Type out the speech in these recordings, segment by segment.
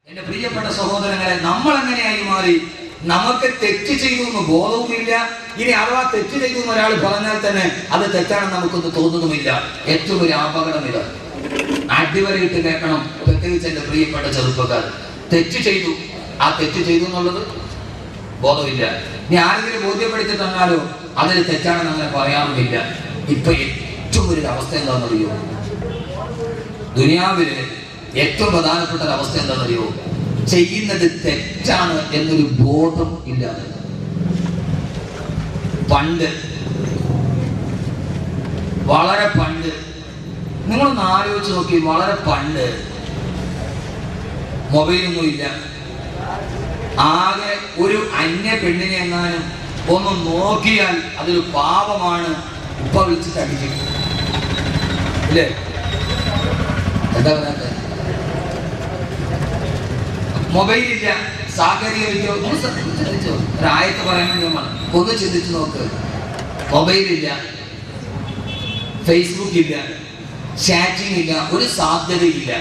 എന്റെ പ്രിയപ്പെട്ട സഹോദരങ്ങളെ, നമ്മൾ എങ്ങനെയായി മാറി? നമുക്ക് തെറ്റ് ചെയ്തു എന്ന് ബോധവുമില്ല. ഇനി അഥവാ തെറ്റ് ചെയ്തു എന്ന് ഒരാൾ പറഞ്ഞാൽ തന്നെ അത് തെറ്റാണെന്ന് നമുക്കൊന്ന് തോന്നുന്നുമില്ല. ഏറ്റവും ഒരു അപകടം ഇത്. അടിവരയിട്ട് കേൾക്കണം, പ്രത്യേകിച്ച് എന്റെ പ്രിയപ്പെട്ട ചെറുപ്പക്കാർ. തെറ്റ് ചെയ്തു, ആ തെറ്റ് ചെയ്തു എന്നുള്ളത് ബോധമില്ല. ഇനി ആരെങ്കിലും ബോധ്യപ്പെടുത്തി തന്നാലോ അതിന് തെറ്റാണെന്ന് അങ്ങനെ പറയാറുമില്ല. ഇപ്പൊ ഏറ്റവും ഒരു അവസ്ഥ എന്താണെന്നറിയോ? ദുനിയാവില് ഏറ്റവും പ്രധാനപ്പെട്ട ഒരു അവസ്ഥ എന്താണെന്നറിയോ? ചെയ്യുന്നത് തെറ്റാണ് എന്നൊരു ബോധം ഇല്ലാതെ. പണ്ട്, വളരെ പണ്ട്, നിങ്ങളൊന്ന് ആലോചിച്ച് നോക്കി. വളരെ പണ്ട് മൊബൈലൊന്നും ഇല്ല. ആകെ ഒരു അന്യ പെണ്ണിനെ എങ്ങാനും ഒന്ന് നോക്കിയാൽ അതൊരു പാപമാണ്. ഇപ്പൊ വിളിച്ചിട്ട് അടിക്കും ഇല്ലേ? എന്താ പറയാ? മൊബൈലില്ല, സാങ്കേതിക വിദ്യ. ചിന്തിച്ചോ? ഒരായത്ത് പറയാൻ വേണ്ടി ഒന്ന് ചിന്തിച്ചു നോക്ക്. മൊബൈലില്ല, ഫേസ്ബുക്ക് ഇല്ല, ചാറ്റിംഗ് ഇല്ല, ഒരു സാധ്യതയില്ല.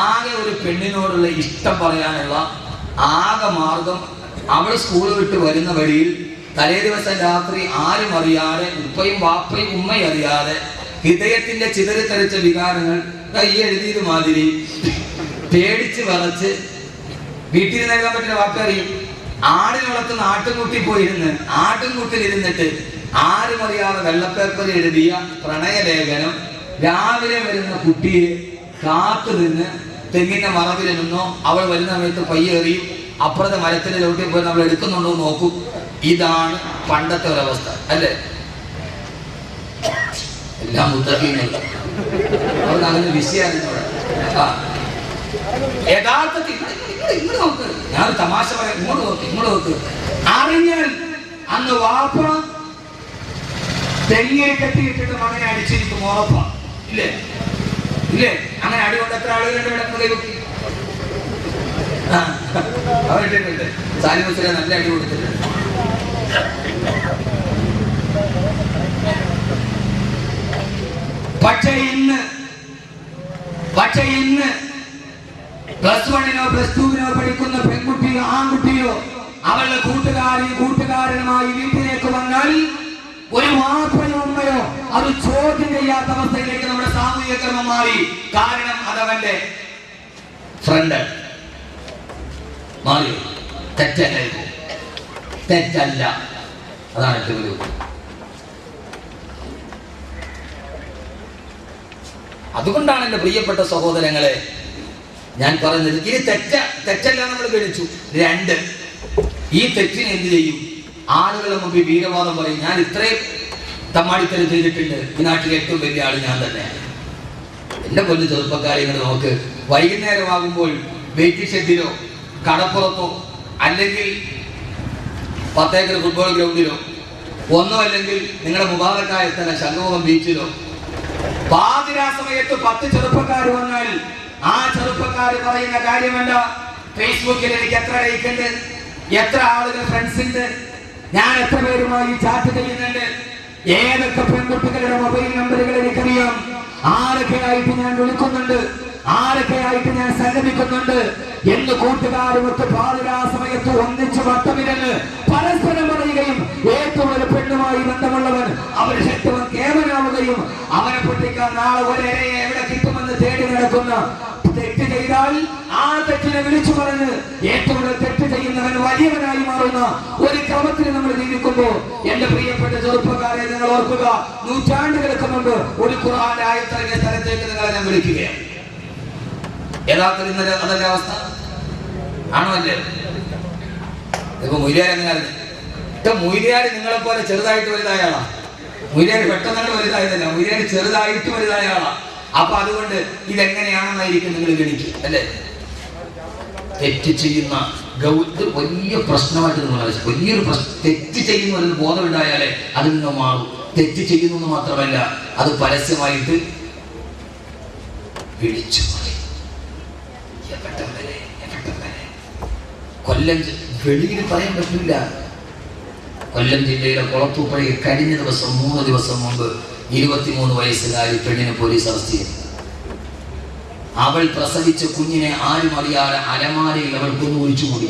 ആകെ ഒരു പെണ്ണിനോടുള്ള ഇഷ്ടം പറയാനുള്ള ആകെ മാർഗം അവൾ സ്കൂൾ വിട്ട് വരുന്ന വഴിയിൽ തലേ ദിവസം രാത്രി ആരും അറിയാതെ, ഉപ്പയും വാപ്പയും ഉമ്മയും അറിയാതെ, ഹൃദയത്തിന്റെ ചിതറിത്തെറിച്ച വികാരങ്ങൾ കൈ എഴുതിയത് മാതിരി പേടിച്ച് വിറച്ച് വീട്ടിൽ നൽകാൻ പറ്റുന്ന വാപ്പ അറിയും. ആടിന് വളർത്തുന്ന ആട്ടുംകുട്ടി പോയിരുന്ന് ആട്ടുംകുട്ടിലിരുന്നിട്ട് ആരും അറിയാതെ വെള്ളപ്പേപ്പർ എഴുതിയ പ്രണയലേഖനം രാവിലെ വരുന്ന കുട്ടിയെ കാത്തു നിന്ന് തെങ്ങിന്റെ മറവിൽ നിന്നോ അവൾ വരുന്ന സമയത്ത് പയ്യേറിയും അപ്പുറത്തെ മരത്തിന്റെ ചവിട്ടിൽ പോയി നമ്മൾ എടുക്കുന്നുണ്ടോ നോക്കും. ഇതാണ് പണ്ടത്തെ ഒരവസ്ഥ അല്ലേ? എല്ലാം മുത്തഖീങ്ങൾ അവർക്ക് അങ്ങനെ വിഷയമാണ്. യഥാർത്ഥത്തിൽ ഇങ്ങോട്ട് നോക്ക്, ഞാൻ തമാശ പറയാം. ഇങ്ങോട്ട് നോക്ക്. അറിഞ്ഞാൽ അന്ന് വാപ്പ തെങ്ങിയെ കെട്ടിയിട്ടിട്ട് മകനെ അടിച്ചിരിക്കും. ഉറപ്പാ ഇല്ലേ? ഇല്ലേ? അങ്ങനെ അടി കൊണ്ട് എത്ര ആളുകളുടെ കിടക്കുന്ന കൈവക്കി അവരിട്ടിട്ടുണ്ട്. സാലിമസിനെ നല്ല അടി കൊടുത്തിട്ടുണ്ട്. പക്ഷേ ഇന്ന് പ്ലസ് 1-നോ പ്ലസ് 2-നോ പഠിക്കുന്ന പെൺകുട്ടിയോ ആൺകുട്ടിയോ അവളുടെ കൂട്ടുകാരനുമായി വീട്ടിലേക്ക് വന്നാൽ ഒരു വാപ്പയോ ഉമ്മയോ അത് ചോദ്യം ചെയ്യാത്ത അവസ്ഥയിലേക്ക് നമ്മുടെ സാമൂഹിക ക്രമം മാറി. കാരണം അതവന്റെ ഫ്രണ്ട് മാറി. തെറ്റല്ല, അതാണ് ഏറ്റവും വലിയ. അതുകൊണ്ടാണ് എന്റെ പ്രിയപ്പെട്ട സഹോദരങ്ങളെ ഞാൻ പറയുന്നത്, ഇനി തെറ്റല്ല നമ്മൾ ഗണിച്ചു. 2, ഈ തെറ്റിനെ എന്ത് ചെയ്യും? ആളുകളെ മുമ്പിൽ വീരവാദം പറയും. ഞാൻ ഇത്രയും തമ്മാടിത്തരം ചെയ്തിട്ടുണ്ട്, ഈ നാട്ടിലെ ഏറ്റവും വലിയ ആള് ഞാൻ തന്നെ. എന്റെ കൊല്ലു ചെറുപ്പക്കാര്യങ്ങൾ നോക്ക്. വൈകുന്നേരമാകുമ്പോൾ വെയിറ്റിംഗ് ഷെഡിലോ കടപ്പുറത്തോ അല്ലെങ്കിൽ 10 ഏക്കർ ഫുട്ബോൾ ഗ്രൗണ്ടിലോ ഒന്നോ അല്ലെങ്കിൽ നിങ്ങളുടെ മുബാറക്കായ സ്ഥലം ശംഖുമുഖം ബീച്ചിലോ പാതിരാ സമയത്ത് 10 ചെറുപ്പക്കാർ വന്നാൽ ആ ചെറുപ്പക്കാർ പറയുന്ന കാര്യമല്ല, ഫേസ്ബുക്കിൽ എനിക്ക് എത്ര ലൈക്ക് ഉണ്ട്, എത്ര ആളുകൾ ഫ്രണ്ട്സ് ഉണ്ട്, ഞാൻ എത്ര പേരുമായി ചാറ്റ് ചെയ്യുന്നുണ്ട്, ഏതൊക്കെ പെൺകുട്ടികളുടെ മൊബൈൽ നമ്പറുകൾ എനിക്കറിയാം, ആരൊക്കെയായിട്ട് ഞാൻ വിളിക്കുന്നുണ്ട്, ആരൊക്കെയായിട്ട് ഞാൻ സംഗമിക്കുന്നുണ്ട് എന്ന് കൂട്ടുകാരുമൊത്ത് പാതിരാ സമയത്ത് ഒന്നിച്ച് വട്ടമിരന്ന് പരസ്പരം പറയുകയും ഏറ്റവും ഒരു പെണ്ണുമായി ബന്ധമുള്ളവൻ അവരുടെ ശക്തവൻ കേവലാവുകയും അവനെ പൊട്ടിക്കാൻ നാളെ ഒരേയെ എവിടെ കിട്ടുമെന്ന് തേടി നടക്കുന്ന, തെറ്റ് ചെയ്താൽ ആ തെറ്റിനെ വിളിച്ചു പറഞ്ഞ് ഏറ്റവും തെറ്റ് ചെയ്യുന്നവൻ വലിയവനായി മാറുന്ന ഒരു ക്രമത്തിൽ നമ്മൾ ജീവിക്കുമ്പോൾ എന്റെ പ്രിയപ്പെട്ട ചെറുപ്പക്കാരെ നിങ്ങൾ ഓർക്കുക, നൂറ്റാണ്ടുകൾക്ക് മുമ്പ് ഒരു ഖുർആന്റെ ആയത്തിറങ്ങിയ സ്ഥലത്തേക്ക് നിങ്ങളെ ഞാൻ വിളിക്കുകയാണ്. യഥാർത്ഥത്തിൽ ഇന്നലെ അതല്ല അവസ്ഥ ആണോ അല്ലേ? ഇപ്പൊ മൊയ്ലിയാർ എങ്ങനെയായിരുന്നു? മൊയ്ലിയാർ നിങ്ങളെ പോലെ ചെറുതായിട്ട് വലുതായ ആളാ. മൊയ്ലിയാർ പെട്ടെന്ന് വലുതായതല്ല, മൊയ്ലിയാർ ചെറുതായിട്ട് വലുതായ ആളാ. അപ്പൊ അതുകൊണ്ട് ഇതെങ്ങനെയാണെന്നായിരിക്കും നിങ്ങൾ ഗണിക്കും അല്ലേ? തെറ്റ് ചെയ്യുന്ന വലിയ പ്രശ്നമായിട്ട് നിങ്ങൾ വലിയൊരു തെറ്റ് ചെയ്യുന്ന ഒരു ബോധമുണ്ടായാലേ അതിൽ നിന്ന് മാറും. തെറ്റ് ചെയ്യുന്നു മാത്രമല്ല, അത് പരസ്യമായിട്ട് വിളിച്ചു കൊല്ലം വെളിയിൽ പറയാൻ പറ്റില്ല. കൊല്ലം ജില്ലയിലെ കുളത്തൂപ്പുഴയിൽ കഴിഞ്ഞ ദിവസം 3 ദിവസം മുമ്പ് 23 വയസ്സുകാരി പെണ്ണിനെ പോലീസ് അറസ്റ്റ് ചെയ്തു. അവൾ പ്രസവിച്ച കുഞ്ഞിനെ ആരും അറിയാതെ അലമാരയിൽ അവൾ കൊന്നു ഒഴിച്ചുകൂടി.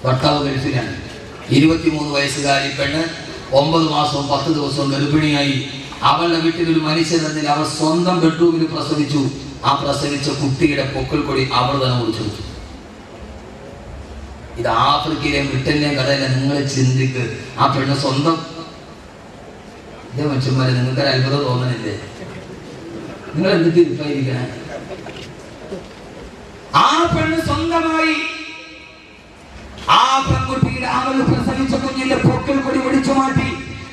ഭർത്താവ് ഗൾഫിലാണ്. 23 വയസ്സുകാരി പെണ്ണ് 9 മാസവും 10 ദിവസവും ഗർഭിണിയായി. അവളുടെ വീട്ടിൽ ഒരു മനുഷ്യനെന്നിൽ അവർ സ്വന്തം ബെഡ്റൂമിൽ പ്രസവിച്ചു. ആ പ്രസവിച്ച കുട്ടിയുടെ പൊക്കിൾ കൊടി അവൾ തന്നെ ഒഴിച്ചു. ഇത് ആഫ്രിക്കയിലെയും ബ്രിട്ടനിലെയും കഥയിലെ നിങ്ങൾ ചിന്തിക്ക്. ആ പെണ്ണ് സ്വന്തം ഇതേ മനുഷ്യന്മാരെ നിങ്ങൾക്കൊരു അത്ഭുതം തോന്നണില്ലേ? നിങ്ങൾ എന്തിട്ട് ഇരിക്കണേ? ആ പെണ്ണ് സ്വന്തമായി ആ പെൺകുട്ടിയുടെ അവൾ പ്രസവിച്ച കുഞ്ഞിന്റെ പൊക്കിൾ കൊടി ഒടിച്ചു മാറ്റി.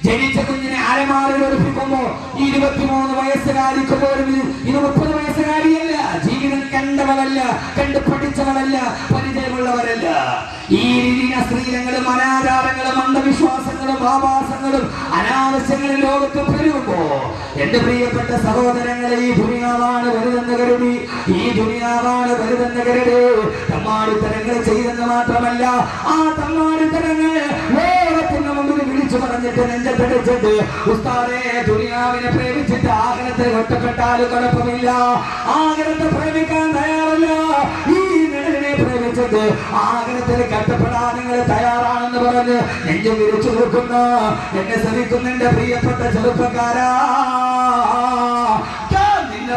ജനിച്ച കുഞ്ഞിനെ അലമാരയിൽ ഒളിപ്പിക്കുമ്പോ 23 വയസ്സുകാരിക്ക് പോലും ഇത് 30 വയസ്സുകാരിയല്ല. ജീവിതം കണ്ടവളല്ല, കണ്ട് പഠിച്ചവളല്ല, പരിചയമുള്ളവരല്ല. ഈ സ്ത്രീലങ്ങളും അനാചാരങ്ങളും അന്ധവിശ്വാസങ്ങളും ആവാസങ്ങളും അനാവശ്യങ്ങളും ലോകത്ത് പെരുകുമ്പോ എന്റെ പ്രിയപ്പെട്ട സഹോദരങ്ങളെ, ഈ ദുനിയാവാണ് വലുതെന്ന് കരുതി, ഈ ദുനിയാവാണ് വലുതെന്ന് കരുതി തമ്മാടിത്തരങ്ങൾ ചെയ്തെന്ന് മാത്രമല്ല, ആ തമ്മാടിത്തരങ്ങൾ ലോകത്തിന് മുമ്പിൽ വിളിച്ചു പറഞ്ഞിട്ട് നെഞ്ചത്തടിച്ചിട്ട് ഉസ്താദേ ദുനിയാവിനെ പ്രേമിച്ചിട്ട് ആഗ്രഹത്തെ ഒറ്റപ്പെട്ടാലും കുഴപ്പമില്ല, ആഗ്രഹത്തെ പ്രേമിക്കാൻ തയ്യാറല്ല, ഈ നിഴലിനെ പ്രേമിച്ചിട്ട് ആഗ്രഹത്തിൽ കഷ്ടപ്പെടാൻ നിങ്ങൾ തയ്യാറാണെന്ന് പറഞ്ഞ് നെഞ്ചു വിരിച്ചു നിൽക്കുന്ന എന്നെ ശ്രമിക്കുന്ന എന്റെ പ്രിയപ്പെട്ട ചെറുപ്പക്കാരാ,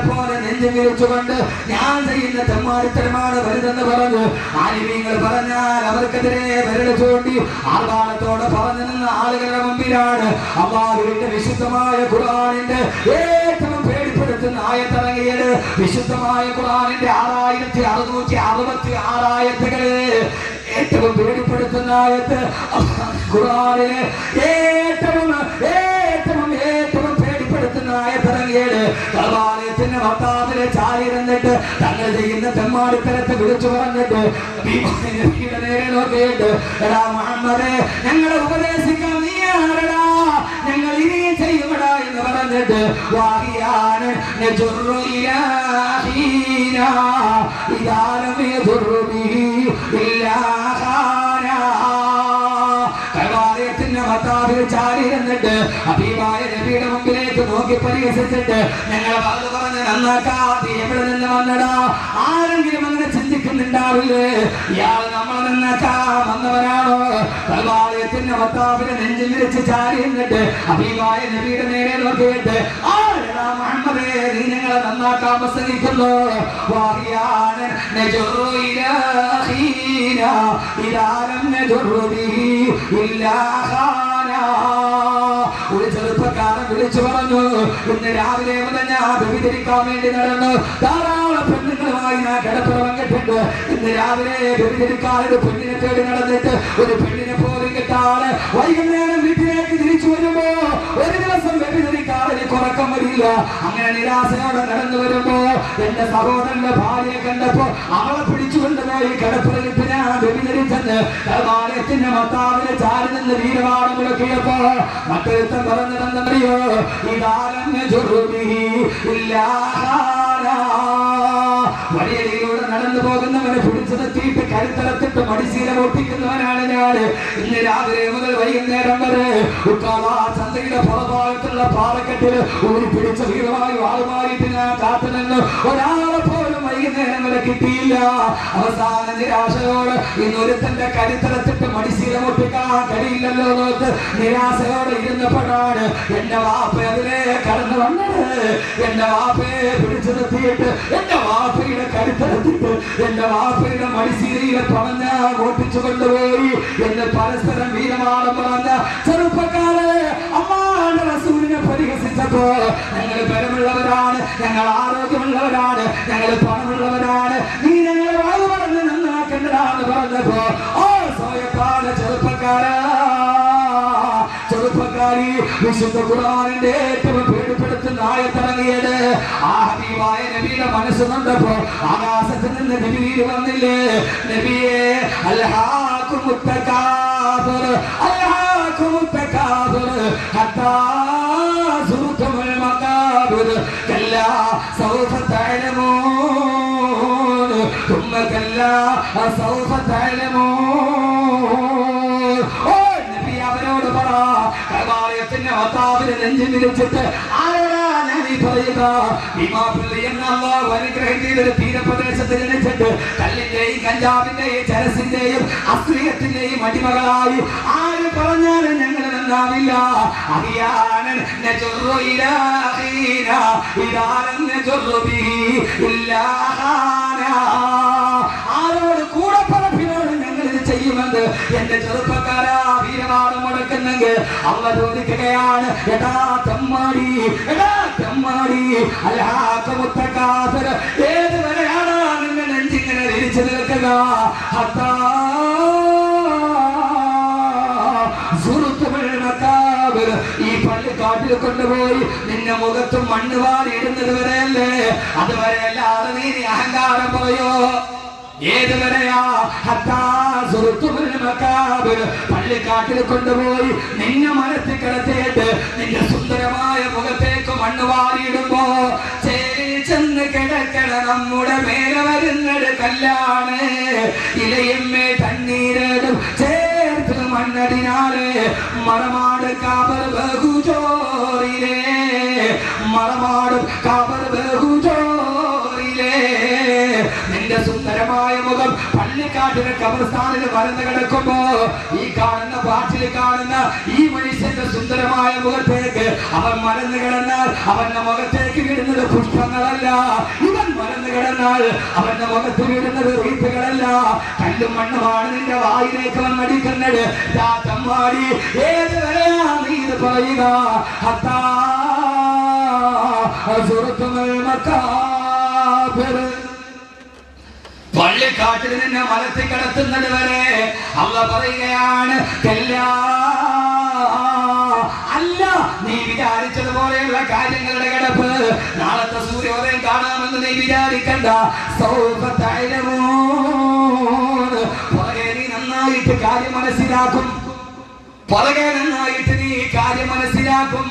പോലെ നെഞ്ചു വിരിച്ചുകൊണ്ട് ഞാൻ ചെയ്യുന്ന തെമ്മാടിത്തരമാണ് വലുതെന്ന് പറഞ്ഞ് ആലിമീങ്ങൾ പറഞ്ഞാൽ അവർക്കെതിരെ വിരൽ ചൂണ്ടി ആർഭാടത്തോടെ പറഞ്ഞു നിന്ന ആളുകളുടെ മുമ്പിലാണ് അല്ലാഹുവിന്റെ വിശുദ്ധമായ ഖുർആനിന്റെ ഏറ്റവും പേടിപ്പെടുത്തുന്ന ആയത്തിറങ്ങിയത്. വിശുദ്ധമായ ഖുർആനിന്റെ 6666 ആയത്തുകള് ഏറ്റവും പേടിപ്പെടുത്തുന്ന ആയത്ത് ഖുർആനിലെ ഏറ്റവും ആയത്തിറങ്ങിയത്. കഅബാലയത്തിന്റെ ഭർത്താവിനെ ചാരിയിരുന്നിട്ട് തങ്ങൾ ചെയ്യുന്ന തെമ്മാടിത്തരത്തെ വിളിച്ചു പറഞ്ഞിട്ട് നേരെ നോക്കിയിട്ട് എടാ മുഹമ്മദേ, ഞങ്ങളെ ഉപദേശിക്കാൻ നീ ആരടാ, ഞങ്ങൾ ഇനി ചെയ്യുമടാ എന്ന് പറഞ്ഞിട്ട് വാഹിയാണ് ചാരിയിരുന്നിട്ട് ഹബീബായ നബിയുടെ മുമ്പിലേക്ക് നോക്കി പരിഹസിച്ചിട്ട് ഞങ്ങളെ ഭാഗത്ത് പറഞ്ഞ് നന്നാക്കാതെ എവിടെ നിന്ന് വന്നടാ, ആരെങ്കിലും അങ്ങനെ ചിന്തിക്കുന്നുണ്ടാവില്ലേ, ഇയാൾ നമ്മളെ നന്നാക്കാൻ വന്നവരാണോ? കൽവാലയത്തിന്റെ ഭർത്താവിനെ നെഞ്ചിൽ വിരിച്ച് ചാരിയിരുന്നിട്ട് ഹബീബായ നബിയുടെ നേരെ നോക്കിയിട്ട് ആരെടാ മുഹമ്മദേ, നീ ഞങ്ങളെ നന്നാക്കാൻ പ്രസംഗിക്കുന്നു. വാഹിയാണ് ഒരു ചെറുപ്പക്കാരൻ വിളിച്ചു പറഞ്ഞു, ഇന്ന് രാവിലെ മുതൽ ഞാൻ വ്യഭിചരിക്കാൻ വേണ്ടി നടന്നു, ധാരാളം പെണ്ണുങ്ങളുമായി ഞാൻ കിടപ്പുറ പങ്കിട്ടുണ്ട്. ഇന്ന് രാവിലെ വ്യഭിചരിക്കാൻ ഒരു പെണ്ണിനെ തേടി നടന്നിട്ട് ഒരു പെണ്ണിനെ പോലും കിട്ടാതെ വൈകുന്നേരം വീട്ടിലേക്ക് തിരിച്ചു വരുമ്പോ ഒരു ദിവസം വ്യഭിചരിക്കാൻ എനിക്ക് ഉറക്കം വരില്ല. അങ്ങനെ നിരാശയോടെ നടന്നു വരുമ്പോ എന്റെ സഹോദരന്റെ ഭാര്യയെ കണ്ടപ്പോ അവളെ പിടിച്ചുകൊണ്ടുപോയി കിടപ്പുറയിട്ട് ഞാൻ വ്യഭിചരിച്ചെന്ന് കൽവാലയത്തിന്റെ ഭർത്താവിനെ ചാരി നിന്ന് വീരവാദം മുഴക്കിയപ്പോ മറ്റൊരുത്തൻ പറഞ്ഞിരുന്നറിയോ, വഴിയിലൂടെ നടന്നു പോകുന്നവനെ പിടിച്ചു നിർത്തിയിട്ട് കരുത്തലത്തിട്ട് മടിശീല പൊട്ടിക്കുന്നവനാണ് ഞാൻ. ഇന്ന് രാവിലെ മുതൽ വൈകുന്നേരം വരെ ചന്തയുടെ പുറഭാഗത്തുള്ള പാറക്കെട്ടിൽ ഊരി പിടിച്ച വീരമായി വാളുമായിട്ട് ഞാൻ കാത്തുനിന്ന് ഒരാളെ പോലും വൈകുന്നേരം വരെ കിട്ടിയില്ല. അവസാന നിരാശയോട് ഇന്നൊരുത്തന്റെ കരുത്തലത്തിട്ട് മടിശീല പൊട്ടിക്കാൻ കഴിയില്ലല്ലോ നോക്ക് നിരാശയോടെ ഇരുന്നപ്പോഴാണ് എന്റെ വാപ്പ അതിലെ കടന്നു വന്നത്. എന്റെ വാപ്പയെ പിടിച്ചു നിർത്തിയിട്ട് എന്റെ വാപ്പയുടെ കരുത്തലത്തിട്ട് എന്റെ വാപ്പയുടെ മടിശീലയിലെ പറഞ്ഞ ഓട്ടിച്ചു കൊണ്ടുപോയി എന്ന് പരസ്പരം വീരമാണം പറഞ്ഞ ചെറുപ്പക്കാരെ അമ്മാന്റെ റസൂലിനെ പരിഹസിച്ചപ്പോ ഞങ്ങൾ ബലമുള്ളവരാണ്, ഞങ്ങൾ ആരോഗ്യമുള്ളവരാണ്, ഞങ്ങൾ പണമുള്ളവരാണ്, നീ ഞങ്ങളെ വാഴ് പറഞ്ഞ് നന്നാക്കേണ്ടതാന്ന് പറഞ്ഞപ്പോ ഓ സ്വയത്താണ് ചെറുപ്പക്കാരി വിശുദ്ധ ഖുർആനിന്റെ ഏറ്റവും പേടിപ്പെടുത്തുന്ന ആയത്തിറങ്ങിയത്. ആ ഹബീബായ നബിയുടെ മനസ്സ് കണ്ടപ്പോ ആകാശത്ത് നിന്ന് നബി വന്നില്ലേ, നബിയെ അൽഹാകുമുത് തകാബുർ അൽഹാകുമുത് തകാബുർ ഹത്താ സുർതുൽ മഖാബിർ കല്ലാ സൗഫ തഅലമൂൻ തുമ്മ കല്ലാ സൗഫ തഅലമൂൻ. ഓ നബി അവരോട് പറ, കഅബാലയത്തിന്റെ ഭർത്താവിനെ നെഞ്ചിൽ വിരിച്ചിട്ട് ആരാ ഞാൻ ഈ പറയുക, ഭീമാപള്ളി എന്ന അല്ലാഹു അനുഗ്രഹം ചെയ്തൊരു തീരപ്രദേശത്ത് ജനിച്ചിട്ട് കല്ലിന്റെയും കഞ്ചാവിന്റെയും ചരസിന്റെയും അശ്ലീലത്തിന്റെയും അടിമകളായി ആര് പറഞ്ഞാലും ഞങ്ങൾ നന്നാവില്ല. അറിയാനൻ നജറു ഇലാഹീന ഇദാലൻ നജറു ബിഹി ഇല്ലാഹാന. ആരോട് കൂടെ പറപ്പിനോട് ഞങ്ങൾ ഇത് ചെയ്യുമെന്ന് എന്റെ ചെറുപ്പക്കാരാ വീരവാദം മുടക്കുന്നെങ്കിൽ അള്ള ചോദിക്കുകയാണ്, എടാ തെമ്മാടി, എടാ തെമ്മാടി, അല്ലാഹുമുത്തകാസർ, ഏതുവരെയാണ് നിന്റെ നെഞ്ചിങ്ങനെ തിരിച്ചു നിൽക്കുക? ഹത്താ ഈ പള്ളിക്കാട്ടിൽ കൊണ്ടുപോയി നിന്നെ മുഖത്തും മണ്ണ് വാരി ഇടുന്നത് വരെയല്ലേ? അതുവരെ അല്ലാതെ നീ അഹങ്കാരം പറയോ? ഏതുവരെയാ? പള്ളിക്കാട്ടിൽ കൊണ്ടുപോയി നിന്നെ മരത്തിൽ കിടത്തിയിട്ട് നിന്റെ സുന്ദരമായ മുഖത്തേക്ക് മണ്ണ് വാരിയിടുമ്പോ ചേരി ചെന്ന് കിടക്കണ നമ്മുടെ മേലെ വരുന്നത് കല്ലാണ്. ഇലയമ്മേ തണ്ണീരടും ചേർത്ത് മണ്ണടിനാല് മറമാട് കാബർ ബഹുജോറിലേ, മറമാടും കാബർ ബഹുജോറിലേ. നിന്റെ സുന്ദരമായ മുഖം പള്ളിക്കാട്ടിലെ കബർസ്ഥാനിൽ മറന്നു കിടക്കുമ്പോ ഈ കാണുന്ന പാട്ടിൽ കാണുന്ന ഈ മനുഷ്യന്റെ സുന്ദരമായ മുഖത്തേക്ക് അവൻ മറന്നു കിടന്നാൽ അവന്റെ മുഖത്തേക്ക് വീടുന്നത് പുഷ്പങ്ങളല്ല. ഇവൻ മറന്നു കിടന്നാൽ അവന്റെ മുഖത്ത് വീടുന്നത് റീത്തുകളല്ല, കല്ലും മണ്ണുമാണ് നിന്റെ വായിലേക്ക് വന്നടിക്കുന്നത്. തമ്മാടി, ഏതുവരെയാ നീ ഇത് പറയുക? ഹത്താ സുറത്തുൽ മക്കാബിർ, പള്ളിക്കാട്ടിൽ നിന്നെ മലത്തിൽ കിടത്തുന്നത് വരെ അള്ള പറയുകയാണ്, അല്ല നീ വിചാരിച്ചതുപോലെയുള്ള കാര്യങ്ങളുടെ കിടപ്പ് നാളത്തെ സൂര്യോദയം കാണാമെന്ന് നീ വിചാരിക്കണ്ട. പുറകെ നീ നന്നായിട്ട് കാര്യം മനസ്സിലാക്കും, പുറകെ നന്നായിട്ട് നീ കാര്യം മനസ്സിലാക്കും,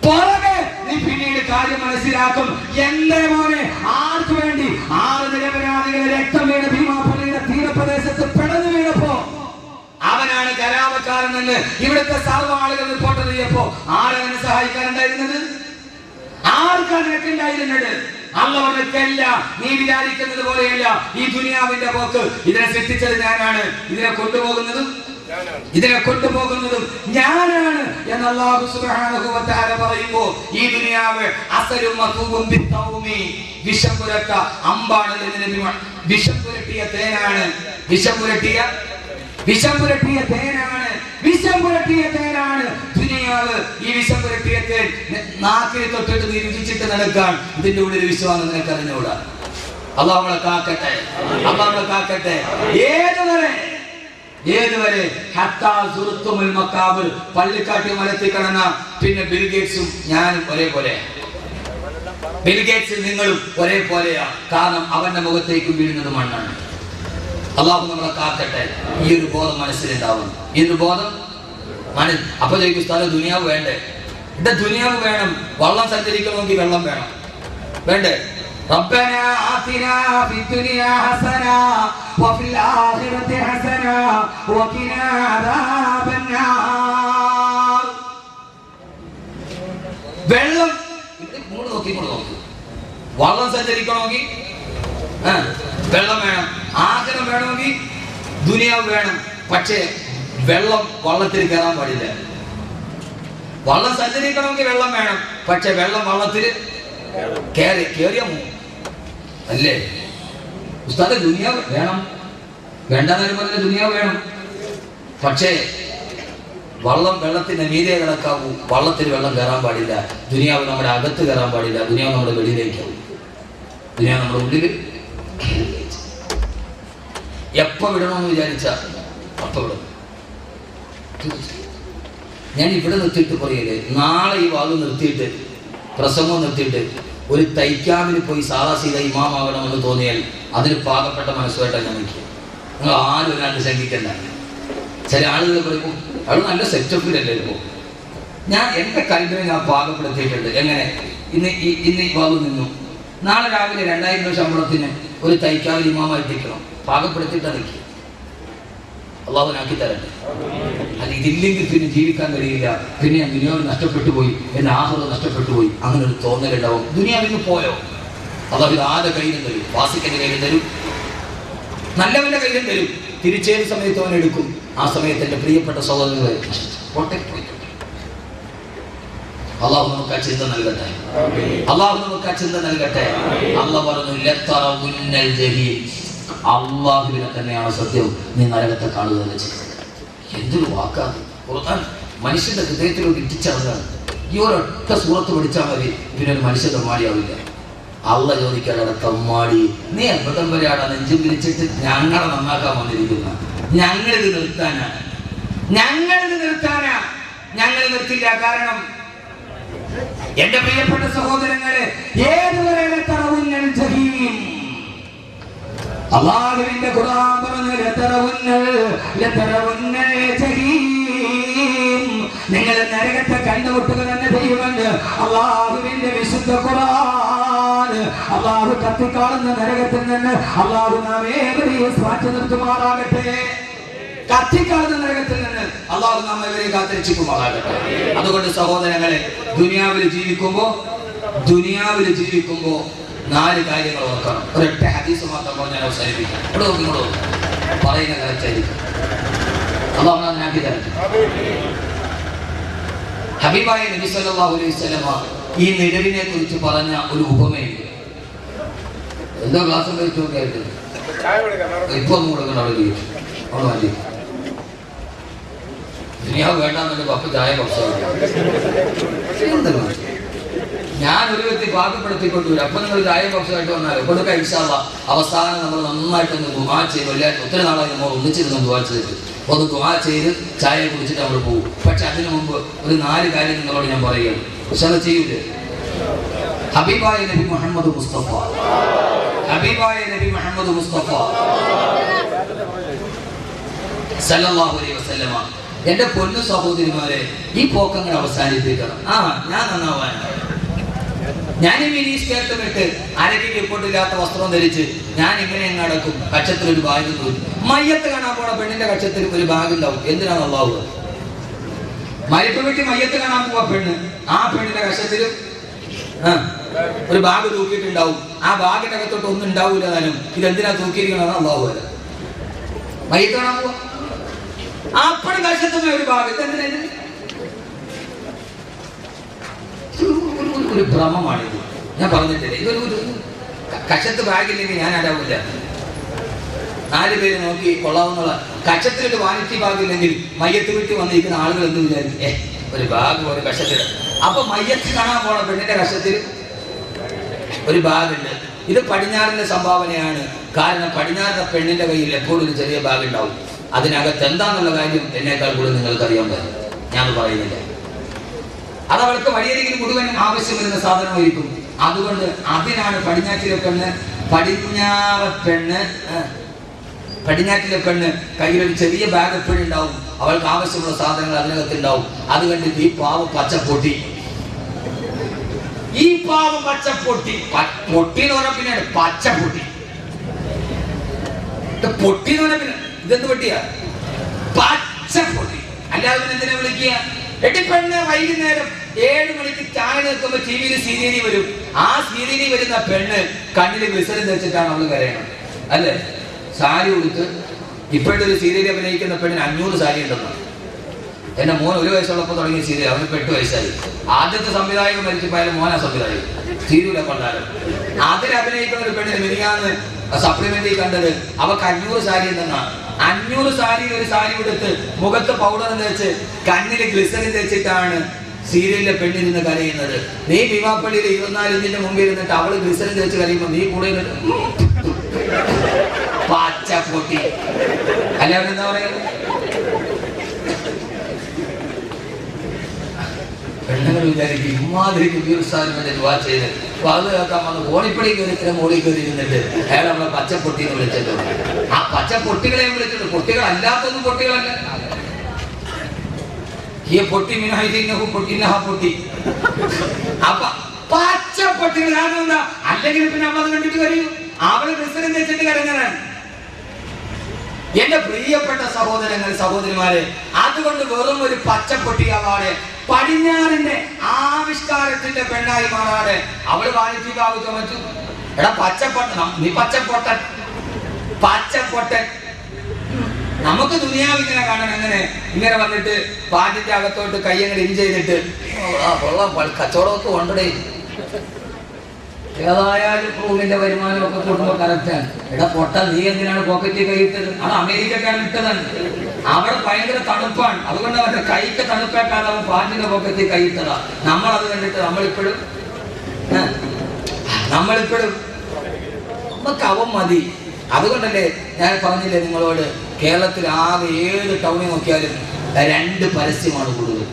പുറകെ നീ പിന്നീട് കാര്യം മനസ്സിലാക്കും. എന്റെ മോനെ, ആർക്ക് വേണ്ടി 6 നിരപരാധികളെ രക്തം വീണ് ഭീമാപള്ളിയുടെ തീരപ്രദേശത്ത് പിടഞ്ഞു വീണപ്പോ അവനാണ് കലാപക്കാരനെന്ന് ഇവിടുത്തെ സർവ്വ ആളുകൾ റിപ്പോർട്ട് ചെയ്യപ്പോ ആരവനെ സഹായിക്കാനുണ്ടായിരുന്നത്? ആർക്കാണ് നിനക്കുണ്ടായിരുന്നത്? അള്ള പറഞ്ഞല്ല, നീ വിചാരിക്കുന്നത് പോലെയല്ല ഈ ദുനിയാവിന്റെ പോക്ക്. ഇതിനെ സൃഷ്ടിച്ചത് ഞാനാണ്, ഇതിനെ കൊണ്ടുപോകുന്നതും ഞാനാണ് എന്ന് അല്ലാഹു സുബ്ഹാനഹു വ തആല പറയുമ്പോൾ ഈ ദുനിയാവ് അസലും മഖൂബും ബിത്തൗമി, വിഷം പുരട്ട അമ്പാണ് എന്ന് നബി. വിഷം പുരട്ടിയ തേനാണ്, വിഷം പുരട്ടിയ തേനാണ് ദുനിയാവ്. ഈ വിഷം പുരട്ടിയ തേൻ നാക്കിൽ തൊട്ടിട്ട് നീ രുചിച്ചിട്ട് നടക്കാൻ ഇതിന്റെ ഉള്ളിൽ വിശ്വാസം നിനക്ക് അറിഞ്ഞുകൂടാ. അല്ലാഹു നമ്മളെ കാക്കട്ടെ, അല്ലാഹു നമ്മളെ കാക്കട്ടെ. ഏതുവരെ? പള്ളിക്കാട്ടി മലത്തിൽ കിടന്ന പിന്നെ ബിൽഗേറ്റ്സും ഞാനും ഒരേപോലെ, ബിൽഗേറ്റ്സ് നിങ്ങളും ഒരേപോലെയാ. കാരണം അവന്റെ മുഖത്തേക്ക് വീഴുന്നത് മണ്ണാണ്. അല്ലാഹു നമ്മളെ കാക്കട്ടെ. ഈ ഒരു ബോധം മനസ്സിലുണ്ടാവും, ഈ ഒരു ബോധം അപ്പൊ ചോദിക്കും, സ്ഥലം ദുനിയാവ് വേണ്ടേ? ഇവിടെ ദുനിയാവ് വേണം. വള്ളം സഞ്ചരിക്കണമെങ്കിൽ വെള്ളം വേണം, വേണ്ടേ? ربنا آتنا في الدنيا حسنة وفي الآخرة حسنة وقنا عذاب النار. വെള്ളം നോക്കി വള്ളം സഞ്ചരിക്കണമെങ്കിൽ വെള്ളം വേണം, ആഗ്രഹം വേണമെങ്കിൽ ദുനിയാവ് വേണം. പക്ഷേ വെള്ളം വള്ളത്തിൽ കയറാൻ പാടില്ല. വള്ളം സഞ്ചരിക്കണമെങ്കിൽ വെള്ളം വേണം, പക്ഷെ വെള്ളം വള്ളത്തിൽ കേറിയ അല്ലേ? ഉസ്താദ് ദുനിയാവ് വേണം, വേണ്ടെന്നാലും പറഞ്ഞ ദുനിയാവ് വേണം. പക്ഷേ വെള്ളത്തിന്റെ മീതെ കിടക്കാവൂ, വള്ളത്തിൽ വെള്ളം കയറാൻ പാടില്ല. ദുനിയാവ് നമ്മുടെ അകത്ത് കയറാൻ പാടില്ല, ദുനിയാവ് നമ്മുടെ വെളിയിലേക്കാവും, ദുനിയാവ് നമ്മുടെ ഉള്ളിൽ. എപ്പോ വിടണമെന്ന് വിചാരിച്ച അപ്പൊ വിടും. ഞാൻ ഇവിടെ നിർത്തിയിട്ട് പറയല്ലേ, നാളെ ഈ വാദം നിർത്തിയിട്ട് പ്രസംഗം നിർത്തിയിട്ട് ഒരു തൈക്കാമിന് പോയി സാദാ സീത ഇമാമാകണമെന്ന് തോന്നിയാൽ അതിന് പാകപ്പെട്ട മനസ്സുമായിട്ടാണ് ഞാൻ നിൽക്കുക. നിങ്ങൾ ആരും ഒരാണ്ട് ശങ്കിക്കണ്ട. ചില ആളുകൾ പറയുമ്പോൾ അത് നല്ല സെറ്റപ്പിലല്ലേ ഇപ്പോൾ. ഞാൻ എൻ്റെ കൽബിനെ ഞാൻ പാകപ്പെടുത്തിയിട്ടുണ്ട്. എങ്ങനെ? ഇന്ന് ഈ വാദം നിന്നു, നാളെ രാവിലെ 2000 രൂപ ശമ്പളത്തിന് ഒരു തൈക്കാവിൽ ഇമാമായി നിൽക്കണം, പാകപ്പെടുത്തിയിട്ടാണ് നിൽക്കുക. അള്ളാഹുനാക്കി തരട്ടെ. അല്ല ഇതില്ലെങ്കിൽ പിന്നെ ജീവിക്കാൻ കഴിയില്ല, പിന്നെ ഞാൻ ദുനിയാവ് നഷ്ടപ്പെട്ടു പോയി, എന്റെ ആഹ്റം നഷ്ടപ്പെട്ടു പോയി, അങ്ങനെ ഒരു തോന്നലുണ്ടാവും. ദുനിയാവിന് പോയോ? അള്ളാഹു ഇത് ആരുടെ കയ്യിലും തരും, ഫാസിഖിന്റെ കയ്യിലും തരും, നല്ലവന്റെ കയ്യിലും തരും. തിരിച്ചേത് സമയത്ത് അവൻ എടുക്കും. ആ സമയത്ത് എന്റെ പ്രിയപ്പെട്ട സഹോദരങ്ങളെ അള്ളാഹു നമുക്ക് ആ ചിന്ത നൽകട്ടെ. അള്ളാഹു നമുക്ക് ആ ചിന്ത നൽകട്ടെ. അള്ളാഹു പറഞ്ഞു ലതറവുന്നൽ ജഹീം, അള്ളാഹുവിനെ തന്നെയാണ് സത്യം, നീ നരകത്തെ കാണുക തന്നെ ചെയ്യും. എന്തൊരു വാക്കാണ് ഖുർആൻ മനുഷ്യന്റെ ഹൃദയത്തിലോട്ട് ഇറ്റിച്ചതാണ്. ഈ ഒരൊറ്റ സൂറത്ത് പഠിച്ചാൽ മതി, പിന്നെ ഒരു മനുഷ്യ തമ്മാടിയാവില്ല. അള്ളാഹ് ചോദിക്കാതെ തമ്മാടി, നീ എപ്പോഴും വരെയാണ് നെഞ്ചും പിരിച്ചിട്ട് ഞങ്ങളെ നന്നാക്കാൻ വന്നിരിക്കുന്ന? ഞങ്ങളിത് നിർത്താനാ, ഞങ്ങൾ നിർത്തില്ല. കാരണം എന്റെ പ്രിയപ്പെട്ട സഹോദരങ്ങളെ, ഏതുവരെ അള്ളാഹുവിന്റെ ഖുർആൻ പറഞ്ഞു നിങ്ങൾ നരകത്തെ കണ്ടുമുട്ടുക തന്നെ ചെയ്യുമെന്ന് അള്ളാഹുവിന്റെ വിശുദ്ധ ഖുർആൻ. അള്ളാഹു കത്തിക്കാളുന്ന നരകത്തിൽ നിന്ന് അള്ളാഹു നാം ഏവരെയും മാറ്റി നിർത്തുമാറാകട്ടെ. കത്തിക്കാളുന്ന നരകത്തിൽ നിന്ന് അള്ളാഹു നാം ഏവരെയും കാത്തിരക്ഷിക്കുമാറാകട്ടെ. അതുകൊണ്ട് സഹോദരങ്ങളെ, ദുനിയാവിൽ ജീവിക്കുമ്പോ 4 കാര്യങ്ങൾ ഓർക്കണം. ഒരൊറ്റ ഹദീസ് മാത്രം പറഞ്ഞാൽ അവസാനിപ്പിക്കാം. ഇവിടെ നോക്കിക്കോളൂ, പറയുന്ന കറക്റ്റായിരിക്കും. അള്ളാഹു നാക്കി തരട്ടെ. ഹബീബായ നബി സല്ലല്ലാഹു അലൈഹി വസല്ലമ ഈ നിഴലിനെ കുറിച്ച് പറഞ്ഞ ഒരു ഉപമയുണ്ട്. എന്തോ ഗ്ലാസ് കഴിച്ചു നോക്കിയായിട്ട് ഇപ്പൊ ഒന്നും കൊടുക്കണം. അവിടെ ജീവിച്ചു അവിടെ മതി. ദുനിയാവ് വേണ്ടാന്നൊരു കപ്പ് ചായ ഞാൻ ഒരു വ്യക്തി പാകപ്പെടുത്തിക്കൊണ്ടുവരും. അപ്പൊ നിങ്ങൾ ചായ കുറച്ചായിട്ട് വന്നാലും കൊടുക്കാം ഇൻഷാ അല്ലാഹ്. അവസാനം നമ്മൾ നന്നായിട്ടൊന്ന് ദുആ ചെയ്ത്, ഒത്തിരി നാളായി നമ്മൾ ഒന്നിച്ചിരുന്ന് ദുആ ചെയ്തിട്ട് ഒന്ന് ദുആ ചെയ്ത് ചായ കുടിച്ചിട്ട് നമ്മൾ പോകും. പക്ഷെ അതിനു മുമ്പ് ഒരു 4 കാര്യം നിങ്ങളോട് ഞാൻ പറയുകയാണ്. പക്ഷെ ചെയ്യൂലേ? ഹബീബായ നബി മുഹമ്മദ് മുസ്തഫ സല്ലല്ലാഹു അലൈഹി വസല്ലമ, എന്റെ പൊന്നു സഹോദരിമാരെ, ഈ പോക്കങ്ങൾ അവസാനിപ്പിക്കണം. ഞാൻ നന്നാവാനാണ്. ഞാൻ ഈ മിനിസ്കേർട്ട് വിട്ട് അരയ്ക്ക് റിപ്പോർട്ടില്ലാത്ത വസ്ത്രം ധരിച്ച് ഞാൻ ഇങ്ങനെ നടക്കും. കക്ഷത്തിൽ ഒരു ബാഗ് തോന്നി. മയ്യത്ത് കാണാൻ പോണ പെണ്ണിന്റെ കക്ഷത്തിൽ ഒരു ബാഗ് ഉണ്ടാവും. എന്തിനാണ് അള്ളാഹു? മരിപ്പ് വീട്ടിൽ മയ്യത്ത് കാണാൻ പോവാ പെണ്ണ്, ആ പെണ്ണിന്റെ കക്ഷത്തിൽ ഒരു ബാഗ് തൂക്കിയിട്ടുണ്ടാവും. ആ ബാഗിന്റെ അകത്തോട്ട് ഒന്നും ഉണ്ടാവൂല. താനും ഇതെന്തിനാ തൂക്കിയിരിക്കണമെന്ന് അള്ളാഹു അല്ല. മയ്യത്ത് കാണാൻ പോവാ, അപ്പഴും കക്ഷത്തുന്ന ഒരു ബാഗ്. ഇതെന്തിനാ? ഒരു ഭ്രമമാണിത്. ഞാൻ പറഞ്ഞിട്ടില്ലേ, ഇതൊരു കക്ഷത്ത് ബാഗില്ലെങ്കിൽ ഞാൻ അടാവില്ല. 4 പേര് നോക്കി കൊള്ളാവുന്നുള്ള കക്ഷത്തിലൊരു വാനിറ്റി ബാഗില്ലെങ്കിൽ മയ്യത്ത് വീട്ടിൽ വന്നിരിക്കുന്ന ആളുകൾ എന്ത് വിചാരിക്കും? ഒരു ബാഗ് ഒരു കക്ഷത്തിൽ. അപ്പൊ മയ്യത്ത് കാണാൻ പോണ പെണ്ണിന്റെ കക്ഷത്തിൽ ഒരു ബാഗുണ്ട്. ഇത് പടിഞ്ഞാറിന്റെ സംഭാവനയാണ്. കാരണം പടിഞ്ഞാറിന്റെ പെണ്ണിന്റെ കയ്യിൽ എപ്പോഴും ഒരു ചെറിയ ബാഗ് ഉണ്ടാവും. അതിനകത്ത് എന്താന്നുള്ള കാര്യം എന്നേക്കാൾ കൂടുതൽ നിങ്ങൾക്ക് അറിയാൻ പറ്റും. ഞാൻ പറയുന്നില്ല. അത് അവൾക്ക് വഴിയരികിൽ മുഴുവൻ ആവശ്യം വരുന്ന സാധനമായിരിക്കും. അതുകൊണ്ട് അതിനാണ് പടിഞ്ഞാറ്റിലെ പെണ്ണ് കയ്യിലൊരു ചെറിയ ബാഗ് എപ്പോഴും ഉണ്ടാവും. അവൾക്ക് ആവശ്യമുള്ള സാധനങ്ങൾ അതിനകത്ത് ഉണ്ടാവും. അത് കണ്ടിട്ട് ഈ പാവം പച്ചപ്പൊട്ടി പൊട്ടി എന്ന് പറഞ്ഞാൽ പിന്നെ പച്ചപ്പൊട്ടി പൊട്ടി എന്ന് പറഞ്ഞാൽ പിന്നെ ഇതെന്ത് പൊട്ടിയാ? പച്ചപ്പൊട്ടി. അല്ലാതെ പിന്നെ എന്തിനാ വിളിക്കുക? പെണ്ണ് വൈകുന്നേരം 7 മണിക്ക് ചായ നിൽക്കുമ്പോ ടിവിയിൽ സീരിയലി വരും. ആ സീരിയലി വരുന്ന പെണ്ണ് കണ്ണിൽ വിസരം വെച്ചിട്ടാണ് അവള് കരയണം, അല്ലേ? സാരി കൊടുത്ത് ഇപ്പോഴത്തെ ഒരു സീരിയൽ അഭിനയിക്കുന്ന പെണ്ണിന് 500 സാരി ഉണ്ടെന്നാണ്. എന്റെ മോൻ 1 വയസ്സുള്ളപ്പോൾ തുടങ്ങിയ സീരിയൽ, അവന് 8 വയസ്സായി. ആദ്യത്തെ സംവിധായകൻ മരിച്ചപ്പോയാലും മോനാ സംവിധായകൻ. സീരിയലെ കൊണ്ടാലും അതിൽ അഭിനയിക്കുന്ന ഒരു പെണ്ണിന് മിനിയാന്ന് സപ്ലിമെന്റിൽ കണ്ടത് അവക്ക് 500 സാരി ഉണ്ടെന്നാണ്. 500 സാരി ഒരു സാരി കൊടുത്ത് മുഖത്ത് പൗഡർ തേച്ച് കണ്ണില് ഗ്ലിസറിൻ തേച്ചിട്ടാണ് സീരിയലിലെ പെണ്ണിരുന്ന് കരയുന്നത്. നീ ഭീമാപ്പള്ളിയിൽ 24 ഇഞ്ചിന്റെ മുമ്പിൽ ഇരുന്നിട്ട് അവള് ഗ്ലിസറിൻ തേച്ച് കരയുമ്പോ നീ കൂടെ പച്ചപ്പൊട്ടി. അല്ലാതെ എന്താ പറയുന്നത്? പെണ്ണുങ്ങൾ വിചാരിക്കും ഇമാതിരി ഉദ്യോഗസ്ഥാനം ദുആ ചെയ്ത് അത് കേൾക്കാൻ വന്ന് കോണിപ്പടി കയറി മോളിൽ കയറി ഇരുന്നിട്ട് അയാൾ നമ്മളെ പച്ചപ്പൊട്ടി എന്ന് വിളിച്ചിട്ടുണ്ട്. ആ പച്ചപ്പൊട്ടികളെ വിളിച്ചിട്ടുണ്ട്. പൊട്ടികൾ അല്ലാത്തൊന്നും പൊട്ടികളല്ല. ഈ പൊട്ടി മിനഹു പൊട്ടി നഹ പൊട്ടി. അപ്പൊ പച്ചപ്പൊട്ടികൾ കാരണം എന്താ? അല്ലെങ്കിൽ പിന്നെ അവൾ കണ്ടിട്ട് കരയും. അവള് ക്രിസ്ത്യൻ വെച്ചിട്ട് കരഞ്ഞതാണ്. എന്റെ പ്രിയപ്പെട്ട സഹോദരങ്ങൾ സഹോദരിമാരെ, അതുകൊണ്ട് വെറും ഒരു പച്ചപ്പൊട്ടിയാവാതെ പടിഞ്ഞാറിന്റെ ആവിഷ്കാരത്തിന്റെ പെണ്ണായി മാറാതെ അവള് വാണിജ്യകാവ് ചുമച്ചു. എടാ പച്ചപ്പൊട്ടൻ, നീ പച്ചപ്പൊട്ടൻ പച്ചപ്പൊട്ടൻ. നമുക്ക് ദുനിയാവിങ്ങനെ കാണണം. ഇങ്ങനെ വന്നിട്ട് പാട്ടിന്റെ അകത്തോട്ട് കയ്യങ്ങൾ ഇൻ ചെയ്തിട്ട് കച്ചവടമൊക്കെ കൊണ്ടേ ഏതായാലും റൂമിന്റെ വരുമാനമൊക്കെ കൂടുമ്പോൾ കറക്റ്റാണ്. എടാ പൊട്ട, നീ എന്തിനാണ് പോക്കറ്റിൽ കൈയിട്ടത്? അത് അമേരിക്കക്കാരൻ ഇട്ടതാണ്. അവിടെ ഭയങ്കര തണുപ്പാണ്, അതുകൊണ്ട് അവരുടെ കൈക്ക് തണുപ്പേക്കാതെ അവൻ പാട്ടിന്റെ പോക്കറ്റിൽ കൈയിട്ടതാ. നമ്മളത് കണ്ടിട്ട് നമ്മളിപ്പോഴും നമുക്ക് അവൻ മതി. അതുകൊണ്ടല്ലേ ഞാൻ പറഞ്ഞില്ലേ നിങ്ങളോട്, കേരളത്തിൽ ആകെ ഏത് ടൗണിൽ നോക്കിയാലും 2 പരസ്യമാണ് കൂടുതൽ.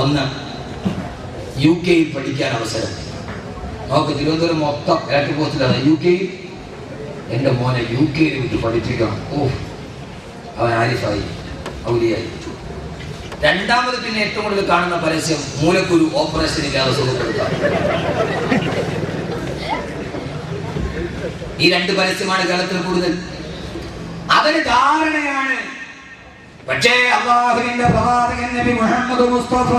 ഒന്ന്, UK പഠിക്കാൻ അവസരം. നോക്ക്, തിരുവനന്തപുരം മൊത്തം ഇലക്ട്രിക് പോസ്റ്റിലാണ് UK. എൻ്റെ മോനെ UK വിട്ട് പഠിപ്പിക്കണം. അവൻ ആരിഫായി, ഔലിയായി. രണ്ടാമത് പിന്നെ ഏറ്റവും കൂടുതൽ കാണുന്ന പരസ്യം മൂലക്കുരു ഓപ്പറേഷൻ ഇല്ലാതെ സുഖപ്പെടുത്താം. ഈ 2 പരസ്യമാണ് കേരളത്തിൽ കൂടുതൽ. അതൊരു ധാരണയാണ്. പക്ഷേ അല്ലാഹുവിന്റെ പ്രവാചകൻ നബി മുഹമ്മദ് മുസ്തഫ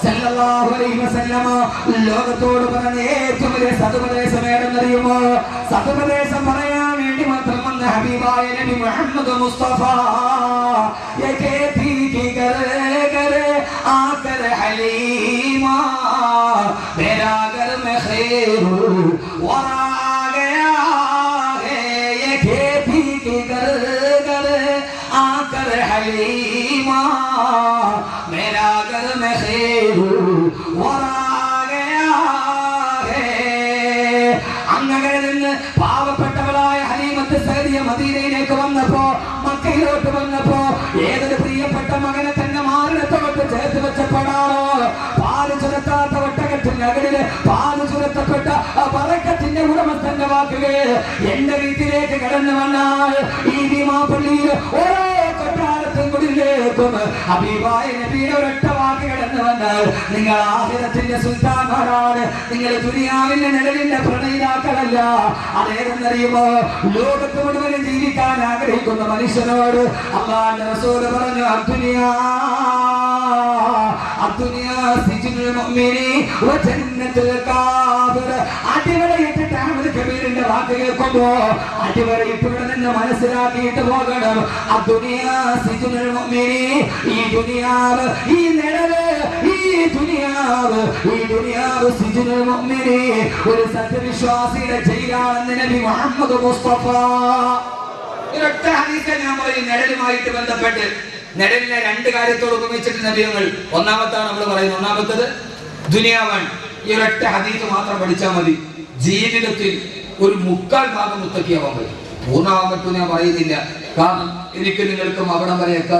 സല്ലല്ലാഹു അലൈഹി വസല്ലമ ലോകത്തോട് പറഞ്ഞ ഏറ്റവും വലിയ സതുപദേശം ഏതെന്നറിയുമോ? സതുപദേശം പറയാൻ വേണ്ടി മാത്രം വന്ന ഹബീബായ നബി മുഹമ്മദ് മുസ്തഫ ആകർ ഹലീമാ മേരാ ഘർ മേ ഖൈർ വറാ ഗയാ ഹേ യേ ഖേതി കി ഘർ ആകർ ഹലീമാ മേരാ ഘർ മേ ഖൈർ വറാ ഗയാ ഹേ. അങ്ങനെ നിന്ന് പാവപ്പെട്ടവളായ ഹലീമത്ത് സഅദിയ മദീനയിലേക്ക് വന്നപ്പോ, മക്കയിലോട്ട് വന്നപ്പോ ഏതൊരു പ്രിയപ്പെട്ട മകനെ തന്നെ മാറിടത്തോട്ട് ചേർത്ത് വെച്ചപ്പെടാറോ, പാല് ചുരത്താത്ത ഒട്ടകത്തിന്റെ അകലില് പാല് ചുരത്തപ്പെട്ട പറക്കത്തിന്റെ ഉടമസ്ഥന്റെ വാക്കുകൾ എന്റെ വീട്ടിലേക്ക് കടന്നു വന്നാൽ ഈ ഭീമാപള്ളിയിൽ ഓരോ കൊട്ടാരത്തും കുടിലേക്കും ഹബീബായ നബിയുടെ ഒരൊറ്റ വാക്ക് കടന്നു വന്നാൽ നിങ്ങൾ ആഖിറത്തിന്റെ സുൽത്താന്മാരാണ്, നിങ്ങൾ ദുനിയാവിന്റെ നിഴലിന്റെ പ്രണയിതാക്കളല്ല. അതേതെന്നറിയുമോ? ലോകത്ത് മുഴുവനും ജീവിക്കാൻ ആഗ്രഹിക്കുന്ന മനുഷ്യനോട് അല്ലാഹുവിന്റെ റസൂൽ പറഞ്ഞു, അടിവരയിട്ടിട്ട് അഹ്മദ് കബീറിന്റെ വാക്ക് കേൾക്കുമ്പോ അടിവരയിട്ടിവിടെ നിന്ന് മനസ്സിലാക്കിയിട്ട് പോകണം. ഈ ദുനിയാവ്, ഈ നിഴല്, ഈ ദുനിയാവ് സിജ്നുൽ മുഅ്മിനി, ഒരു സത്യവിശ്വാസിയുടെ ജയിലാണെന്ന് നബി മുഹമ്മദ് മുസ്തഫ. ഒരൊറ്റ ഹദീസ് ഞാൻ പറയും നിഴലുമായിട്ട് ബന്ധപ്പെട്ട്. നിഴലിനെ 2 കാര്യത്തോട് ഉപമിച്ചിട്ട് നബിയങ്ങൾ. ഒന്നാമത്താണ് നമ്മൾ പറയുന്നത്, ഒന്നാമത്തത് ദുനിയാവാണ്. ഈ ഒരൊറ്റ ഹദീസ് മാത്രം പഠിച്ചാൽ മതി, ജീവിതത്തിൽ ഒരു 3/4 ഭാഗം മുത്തക്കിയാവാൻ പറ്റും. പൂർണ്ണമാവാൻ പറ്റും ഞാൻ പറയുന്നില്ല, കാരണം എനിക്ക് നിങ്ങൾക്കും അവിടം വരെയൊക്കെ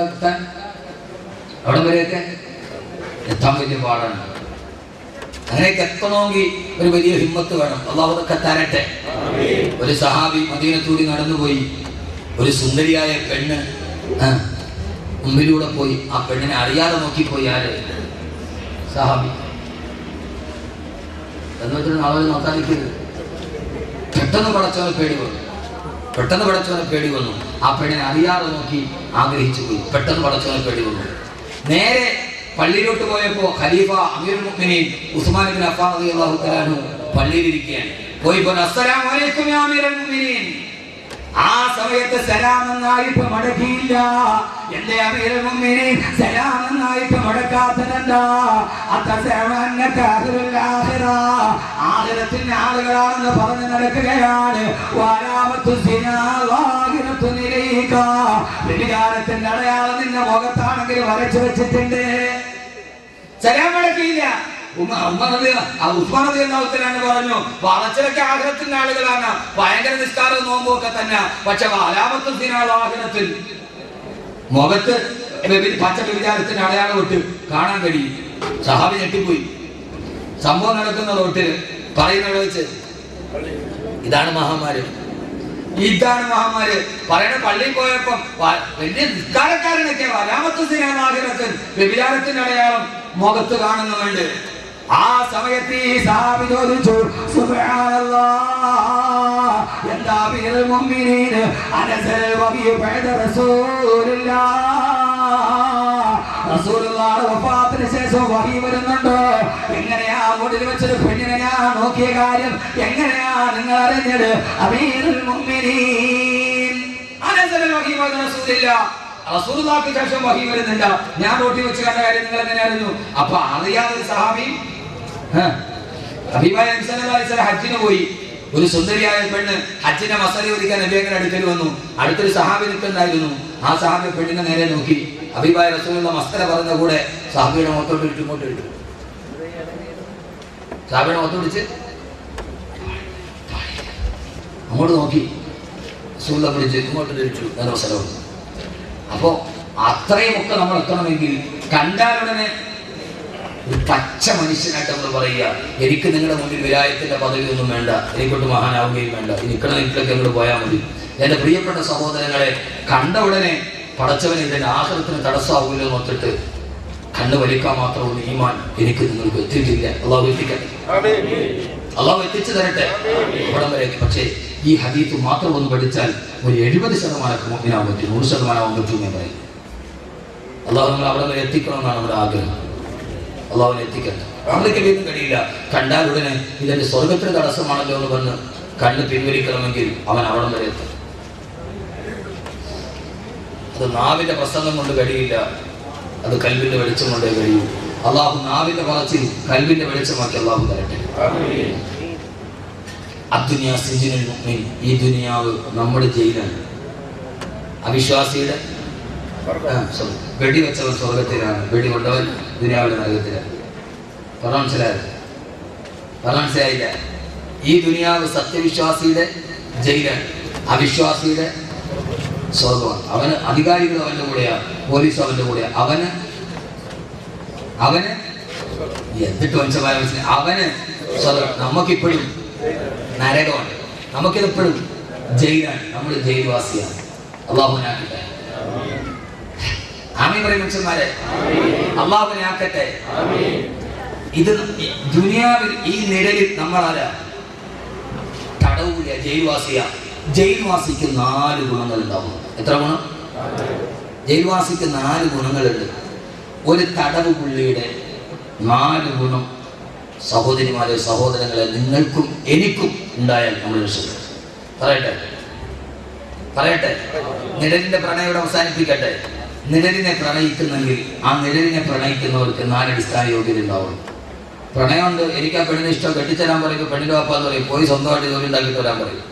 എത്താൻ വലിയ പാടാണ്. അങ്ങനെയൊക്കെ എത്തണമെങ്കിൽ ഒരു വലിയ ഹിമ്മത്ത് വേണം. അല്ലാഹു അതൊക്കെ തരട്ടെ. ഒരു സഹാബി മദീനത്തൂടി നടന്നുപോയി, ഒരു സുന്ദരിയായ പെണ്ണ് മുമ്പിലൂടെ പോയി. ആ പെണ്ണിനെ അറിയാതെ നോക്കിപ്പോയി. ആര്? സഹാബി. എന്ന് വെച്ചാൽ ആളുകൾ നോക്കാൻ നിൽക്കരുത്. പെട്ടെന്ന് പടച്ചവനെ പേടി വന്നു. ആ പെണ്ണിനെ അറിയാതെ നോക്കി ആഗ്രഹിച്ചു പോയി. പെട്ടെന്ന് പടച്ചവനെ പേടി വന്നു. നേരെ പള്ളിയിലോട്ട് പോയപ്പോ ഖലീഫ അമീറുൽ മുഅ്മിനീൻ ഉസ്മാൻ ഇബ്നു അഫ്ഫാൻ റളിയല്ലാഹു തആല അൻഹു പള്ളിയിലിരിക്കുകയാണ്. പോയിപ്പോ അസ്സലാമു അലൈക്കും യാ അമീറുൽ മുഅ്മിനീൻ. ആ സമയത്ത് സലാം എന്നായിട്ട് മടക്കിയില്ല. എന്റെ അമീറുൽ മുഅ്മിനീൻ സലാം എന്നായിട്ട് മടക്കാത്തതെന്താ? ആഖിറത്തിന്റെ ആളുകളാണെന്ന് പറഞ്ഞു നടക്കുകയാണ്. വ്യഭിചാരത്തിന്റെ അടയാളം നിന്റെ മുഖത്താണെങ്കിൽ വരച്ചു വെച്ചിട്ടുണ്ട്. സലാം മടക്കിയില്ല. പറഞ്ഞു, വളച്ചിലൊക്കെ ആഗ്രഹത്തിന്റെ ആളുകളാണ്, ഭയങ്കര നിസ്കാരവും നോമ്പും ഒക്കെ തന്നെ. പക്ഷെ ആഗ്രഹത്തിൽ മുഖത്ത് പച്ച വ്യഭിചാരത്തിന്റെ അടയാളം വിട്ട് കാണാൻ കഴിയും. സഹാബി ഞെട്ടിപ്പോയി. സംഭവം നടക്കുന്ന റോട്ടില് പറയുന്നത് വെച്ച് ഇതാണ് മഹാമാര് പറയണ. പള്ളിയിൽ പോയപ്പോ വലിയ നിസ്കാരക്കാരനൊക്കെ ആഗ്രഹത്തിൽ വ്യഭിചാരത്തിന്റെ അടയാളം മുഖത്ത് കാണുന്നുണ്ട്. ആ സമയത്ത് ഈ സഹാബി ചോദിച്ചു, സുബ്ഹാനല്ലാഹ്, എന്താ അമീറുൽ മുഅ്മിനീൻ അനസൽ വഹി ബഅദ റസൂലുള്ളാഹിയുടെ വഫാത്തിന് ശേഷം വഹി വരുന്നുണ്ടോ? എങ്ങനെയാ മുടിൽ വെച്ചൊരു പെണ്ണിനെ ഞാൻ നോക്കിയ കാര്യം എങ്ങനെയാ നിങ്ങൾ അറിഞ്ഞത്? അമീറുൽ മുഅ്മിനീൻ അനസൽ വഹി ബഅദ റസൂലുള്ളാഹിക്ക് ശേഷം വഹി വരുന്നില്ല, ഞാൻ റോട്ടി വെച്ച് കണ്ട കാര്യം നിങ്ങൾ എങ്ങനെ അറിഞ്ഞു? അപ്പൊ അറിയാതൊരു സഹാബി ഹജ്ജിന് പോയി. ഒരു സുന്ദരിയായ പെണ്ണ് ഹജ്ജിനെ മസല ഒരിക്കാൻ നബിയുടെ അടുക്കൽ വന്നു. അടുത്തൊരു സഹാബി നിൽക്കുന്നുണ്ടായിരുന്നു. ആ സഹാബി പെണ്ണിനെ നേരെ നോക്കി. ഹബീബായ റസൂലുള്ള മസ്തല പറഞ്ഞ കൂടെ സഹാബിയുടെ മുഖത്തോട്ട് ഇട്ടു, ഇങ്ങോട്ട് ഇട്ടു. സഹാബിയുടെ മുഖത്തോട്ട് പിടിച്ച് അങ്ങോട്ട് നോക്കി. റസൂലുള്ള പിടിച്ച് ഇങ്ങോട്ട് തിരിച്ചു. നല്ല സ്ഥലവും. അപ്പോ അത്രയുമൊക്കെ നമ്മൾ എത്തണമെങ്കിൽ കണ്ടാലുടനെ ഒരു പച്ച മനുഷ്യനായിട്ട് നമ്മൾ പറയുക, എനിക്ക് നിങ്ങളുടെ മുന്നിൽ വിലായത്തിന്റെ പദവി ഒന്നും വേണ്ട, എനിക്കൊട്ട് മഹാനാവുകയും വേണ്ട, നിൽക്കണ നിൽക്കൊക്കെ അങ്ങോട്ട് പോയാൽ മതി. എന്റെ പ്രിയപ്പെട്ട സഹോദരങ്ങളെ, കണ്ട ഉടനെ പടച്ചവനെ ഇതിന്റെ ആഹൃതത്തിന് തടസ്സമാവില്ലോ നോക്കിട്ട് കണ്ണ് വലിക്കാൻ മാത്രമുള്ള ഈമാൻ എനിക്ക് നിങ്ങൾക്ക് എത്തിയിട്ടില്ല. അള്ളാഹു എത്തിക്കട്ടെ, അള്ളാഹു എത്തിച്ചു തരട്ടെ ഇവിടം വരെ. പക്ഷേ ഈ ഹദീത്ത് മാത്രം ഒന്ന് പഠിച്ചാൽ ഒരു 70% മുഅ്മിനാവാൻ പറ്റും, 100% പറ്റും ഞാൻ പറയും. അള്ളാഹു നമ്മൾ അവിടെ വരെ എത്തിക്കണമെന്നാണ് നമ്മുടെ ആഗ്രഹം. അള്ളാഹുവിനെ എത്തിക്കട്ടെ. നമ്മൾക്ക് വീണ്ടും കഴിയില്ല. കണ്ടാൽ ഉടനെ ഇതെന്റെ സ്വർഗത്തിന് തടസ്സമാണല്ലോ എന്ന് പറഞ്ഞ് കണ്ണ് പിൻവലിക്കണമെങ്കിൽ അവൻ അവിടം വരെ എത്തും. അത് നാവിന്റെ പ്രസംഗം കൊണ്ട് കഴിയില്ല, അത് കൽവിന്റെ വെളിച്ചം കൊണ്ടേ കഴിയൂ. അള്ളാഹു നാവിന്റെ പറച്ചിൽ കൽവിന്റെ വെളിച്ചമാക്കി അള്ളാഹു തരട്ടെ. അദ്ദുനിയാ സിജ്നുൽ മുഅ്മിൻ, ഈ ദുനിയാവ് നമ്മുടെ ജയിലാണ്. അവിശ്വാസിയുടെ വെടിവെച്ചവൻ സ്വർഗത്തിലാണ്, വെടി കൊണ്ടവൻ ദുനിയാവിലെ നരകത്തിലാണ്. മനസ്സിലായില്ല? ഈ ദുനിയാവ് സത്യവിശ്വാസിയുടെ ജയിലാണ്, അവിശ്വാസിയുടെ സ്വർഗമാണ്. അവന് അധികാരികൾ അവന്റെ കൂടെയാണ്, പോലീസ് അവന്റെ കൂടെയാണ്. അവന് എന്നിട്ട് വംശമായ അവന് സ്വർഗം. നമുക്കിപ്പോഴും നരകമാണ്, നമുക്കിതെപ്പോഴും ജയിലാണ്. നമ്മൾ ജയിൽവാസിയാണ്. അള്ളാഹുവിനെ ആക്കട്ടെ. ആമീൻ പറയും മനുഷ്യന്മാരെ, അള്ളാഹുവിനെ ആക്കട്ടെ. ഇത് ദുനിയാവിൽ ഈ നിഴലിൽ നമ്മളാരാ? തടവില്ല, ജയിൽവാസിയാ. ജയിൽവാസിക്ക് 4 ഗുണങ്ങൾ ഉണ്ടാവും. എത്ര ഗുണം? ജയിൽവാസിക്ക് 4 ഗുണങ്ങളുണ്ട്. ഒരു തടവ് പുള്ളിയുടെ 4 ഗുണം സഹോദരിമാരെ, സഹോദരങ്ങളെ, നിങ്ങൾക്കും എനിക്കും ഉണ്ടായാൽ നമ്മൾ രക്ഷപ്പെടും. പറയട്ടെ. നിഴലിന്റെ പ്രണയം അവസാനിപ്പിക്കട്ടെ. നിഴലിനെ പ്രണയിക്കുന്നെങ്കിൽ ആ നിഴലിനെ പ്രണയിക്കുന്നവർക്ക് 4 അടിസ്ഥാന യോഗ്യത ഉണ്ടാവും. പ്രണയമുണ്ട്, എനിക്ക് ആ പെണ്ണിനെ ഇഷ്ടം, കെട്ടിച്ചേരാൻ പറയും, പെണ്ണിന്റെ വാപ്പാന്ന് പറയും, പോയി സ്വന്തമായിട്ട് ജോലി ഉണ്ടാക്കിയിട്ട് വരാൻ പറയും.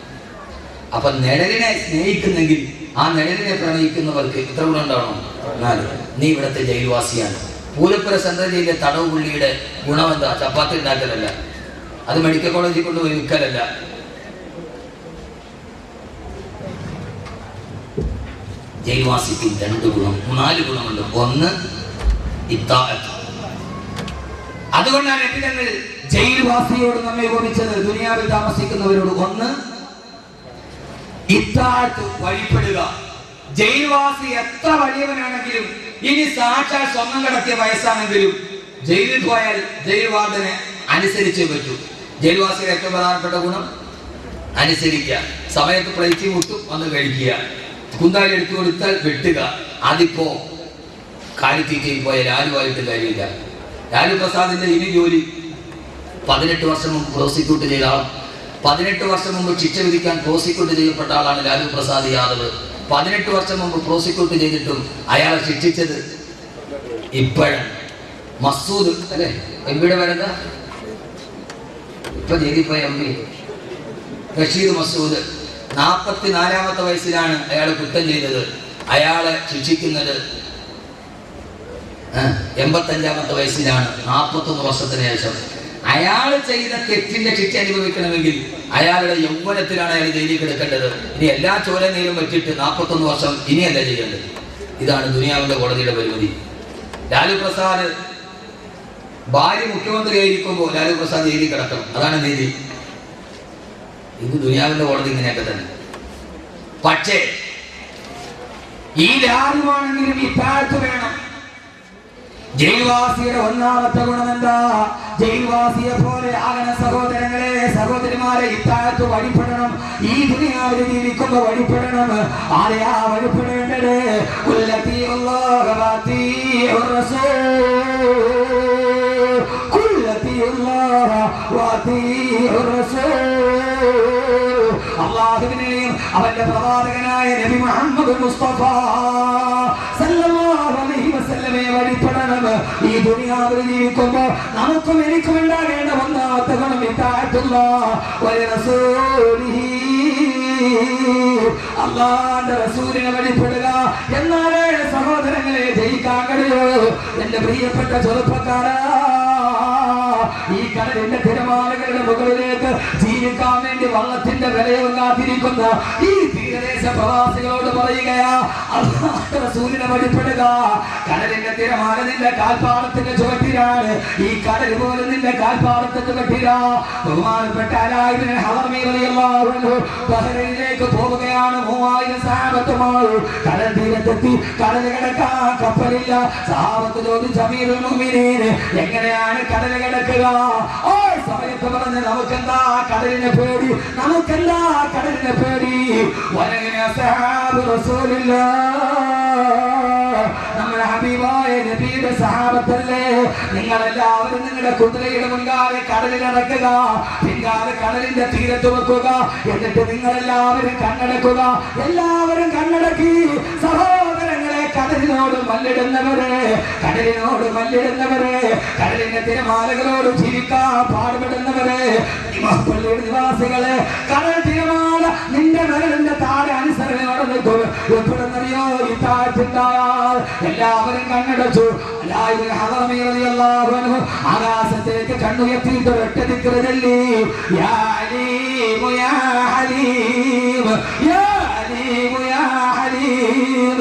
അപ്പൊ നിഴലിനെ സ്നേഹിക്കുന്നെങ്കിൽ ആ നിഴലിനെ പ്രണയിക്കുന്നവർക്ക് ഇത്ര ഗുണം ഉണ്ടാവണം. 4. നീ ഇവിടുത്തെ ജയിൽവാസിയാണ്. പൂരപ്പുര സെൻട്രൽ ജയിലിലെ തടവ് പുള്ളിയുടെ ഗുണം എന്താ? ചപ്പാത്തി ഉണ്ടാക്കലല്ല, അത് മെഡിക്കൽ കോളേജിൽ കൊണ്ടുപോയി വിൽക്കലല്ല. ജയിൽവാസിക്ക് 2 ഗുണം, 4 ഗുണമുണ്ട്. 1 ഇത്താഅത്ത്. അതുകൊണ്ടാണ് ഞങ്ങൾ ജയിൽവാസിയോട് നമ്മെ ഉപമിച്ചത്, ദുനിയാവിൽ താമസിക്കുന്നവരോട്. 1 ഇത്താഅത്ത്, വഴിപ്പെടുക. ജയിൽവാസി എത്ര വലിയവനാണെങ്കിലും, ഇനി സാക്ഷാൽ സ്വർണം കടത്തിയ വയസ്സാണെങ്കിലും, ജയിലിൽ പോയാൽ ജയിൽ വാർഡനെ അനുസരിച്ചേ പറ്റൂ. ജയിൽവാസിയുടെ ഏറ്റവും പ്രധാനപ്പെട്ട ഗുണം അനുസരിക്കുക. സമയത്ത് പ്ലേറ്റ് മുട്ടും വന്ന് കഴിക്കുക, കുന്താലി എടുത്തു കൊടുത്താൽ വെട്ടുക. അതിപ്പോ കാലിത്തീറ്റയിൽ പോയ ലാലുവായിട്ട് കാര്യമില്ല. ലാലു പ്രസാദിന്റെ ഇനി ജോലി 18 വർഷം മുമ്പ് പ്രോസിക്യൂട്ട് ചെയ്ത ആൾ, 18 വർഷം മുമ്പ് ശിക്ഷ വിധിക്കാൻ പ്രോസിക്യൂട്ട് ചെയ്യപ്പെട്ട ആളാണ് ലാലു പ്രസാദ് യാദവ്. 18 വർഷം മുമ്പ് പ്രോസിക്യൂട്ട് ചെയ്തിട്ടും അയാളെ ശിക്ഷിച്ചത് ഇപ്പോഴാണ്. മസൂദ് അല്ലെ, എംപിയുടെ പേരെന്താ? ഇപ്പൊ ജയിലിപ്പോയ എം പി റഷീദ് മസൂദ്. 44-ാമത്തെ വയസ്സിലാണ് അയാൾ കുറ്റം ചെയ്തത്. അയാളെ ശിക്ഷിക്കുന്നത് 85-ാമത്തെ വയസ്സിലാണ്, 41 വർഷത്തിന് ശേഷം. അയാൾ ചെയ്ത തെറ്റിന്റെ ശിക്ഷ അനുഭവിക്കണമെങ്കിൽ അയാളുടെ യൗവനത്തിലാണ് അയാൾ ജയിലിൽ കിടക്കേണ്ടത്. ഇനി എല്ലാ ചോരനീരും വെച്ചിട്ട് 41 വർഷം ഇനിയല്ല ചെയ്യേണ്ടത്. ഇതാണ് ദുനിയാവിന്റെ കോടതിയുടെ പരിമിതി. ലാലു പ്രസാദ് ഭാര്യ മുഖ്യമന്ത്രിയായിരിക്കുമ്പോൾ ലാലു പ്രസാദ് ജയിലിൽ കിടക്കണം, അതാണ് നീതി. ഇത് ദുനിയാവിന്റെ കോടതി ഇങ്ങനെയൊക്കെ തന്നെ. പക്ഷേ ഈ ലാലുവാണെങ്കിലും ഈ താഴ്ത്തു വേണം. ജയിൽവാസിയുടെ ഒന്നാമത്തെ ഗുണമെന്താ? ജയിൽവാസിയെ പോലെ ആകണ സഹോദരങ്ങളെ, സഹോദരിമാരെ, ഇത്താഴത്ത് വഴിപ്പെടണം. ഈ ദുനിയാവിൽ ജീവിക്കുമ്പോ വഴിപ്പെടണം. ആരെയാ വഴിപ്പെടേണ്ടത്? അല്ലാഹുവിനെയും അവന്റെ പ്രവാചകനായ നബി മുഹമ്മദ് മുസ്തഫ സല്ലല്ലാഹു അലൈഹി വസല്ലമയെ വഴിപ്പെടണം. ഈ ദുനിയാവിൽ ജീവിക്കുമ്പോ നമുക്കും എനിക്കും ഉണ്ടാകേണ്ട ഒന്നാമത്തെ ഗുണം ഇത്താഅത്തുല്ലാഹ് വ റസൂലിഹി, അല്ലാഹുവിന്റെ റസൂലിനെ വഴിപ്പെടുക. എന്നാലേ സഹോദരങ്ങളെ ജയിക്കാൻ കഴിയൂ. എന്റെ പ്രിയപ്പെട്ട ചെറുപ്പക്കാരാ, ഈ കടലിന്റെ തിരമാലകളുടെ മുകളിലേക്ക് ജീവിക്കാൻ വേണ്ടി വള്ളത്തിന്റെ വിലയും കാത്തിരിക്കുന്ന ഈ തീരദേശ പ്രവാസികളോട് പറയുകയാ, അല്ലാഹുവിന്റെ റസൂലിനെ വഴിപ്പെടുക. കടലിന്റെ തിരമാല നിന്റെ കാൽപ്പാടത്തിന്റെ ചുവട്ടിലാണ്. ഈ കടൽ പോലും നിന്റെ കാൽപ്പാടത്തിന്റെ ചുവട്ടിലാ. ബഹുമാനപ്പെട്ട അലായിബ്നു ഹളമി റളിയല്ലാഹു അൻഹു ബഹ്റൈനിലേക്ക് പോവുകയാണ് 3000 സഹാബത്തുമായി. കടൽ തീരത്തെത്തി. കടൽ കടക്കാൻ കപ്പലില്ല. സഹാബത്ത് ചോദിച്ചു, അമീറുൽ മുഅ്മിനീൻ, എങ്ങനെയാണ് കടൽ കടക്കുക? ഓ സമയത്ത് പറഞ്ഞ്, നമുക്കെന്താ കടലിനെ പേടി, നമുക്കെന്താ കടലിനെ പേടി. വലങ്ങനെ സഹാബ് റസൂലുള്ളാഹ്, നമ്മുടെ ഹബീബായ നബിയുടെ സഹാബത്തല്ലേ. നിങ്ങളെല്ലാവരും നിങ്ങളുടെ കുതിരയുടെ മുൻകാലെ കടലിൽ ഇറക്കുക, പിൻകാലെ കടലിന്റെ തീരത്ത് വെക്കുക. എന്നിട്ട് നിങ്ങളെല്ലാവരും കണ്ണടക്കുക. എല്ലാവരും കണ്ണടക്കി. സഹോദരങ്ങളെ, കടലിനോട് മല്ലിടുന്നവരെ, കടലിനോട് മല്ലിടുന്നവരെ, കടലിന്റെ തിരമാലകളോട് ജീവിക്കാൻ പാടുപെടുന്നവരെ, പള്ളിയുടെ നിവാസികളെ, കടൽ തിരമാല നിന്റെ വിരലിന്റെ താഴെ അനുസരണയോടെ നിൽക്കും. എപ്പോഴെന്നറിയോ? ഈ താഴ്ചയുണ്ടായാൽ എല്ലാവരും കണ്ണടച്ചു. ആകാശത്തേക്ക് കണ്ണുയർത്തിയിട്ട് ഒറ്റ ദിക്ർ ചൊല്ലി, യാ അലീം യാ ഹലീം യാ അലീം യാ ഹലീം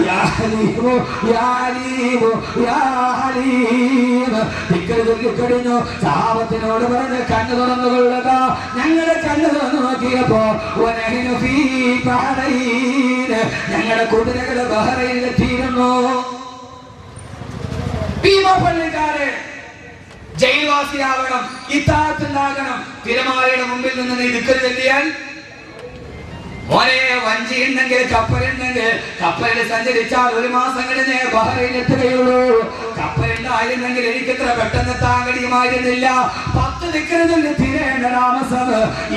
യാ ഹലീം യാ ഹലീം യാ ഹലീം. ദിക്ർ ചൊല്ലിക്കഴിഞ്ഞു. സഹാബത്തിനോട് പറഞ്ഞ് കണ്ണു തുറന്നു കൊള്ളുക. ഞങ്ങളുടെ കണ്ണു തുറന്നു നോക്കിയപ്പോ ഞങ്ങളുടെ കുതിരകള് ബഹ്റൈനിലെത്തിയിരുന്നു. പള്ളിക്കാരെ, ജയിൽവാസിയാവണം, ഇത്താഅത്തുണ്ടാകണം. തിരമാലയുടെ മുമ്പിൽ നിന്ന് നീ ദിക്ർ ചൊല്ലിയാൽ, മോനെ, വഞ്ചി ഉണ്ടെങ്കിൽ കപ്പലുണ്ടെങ്കിൽ കപ്പലിൽ സഞ്ചരിച്ചാൽ 1 മാസം കഴിഞ്ഞേ ബഹ്റൈനിൽ എത്തുകയുള്ളൂ. കപ്പലുണ്ടായിരുന്നെങ്കിൽ എനിക്കിത്ര പെട്ടെന്ന് എത്താൻ കഴിയുമായിരുന്നില്ല. 10 ദിക്ർ ചൊല്ലി തീരേണ്ട താമസം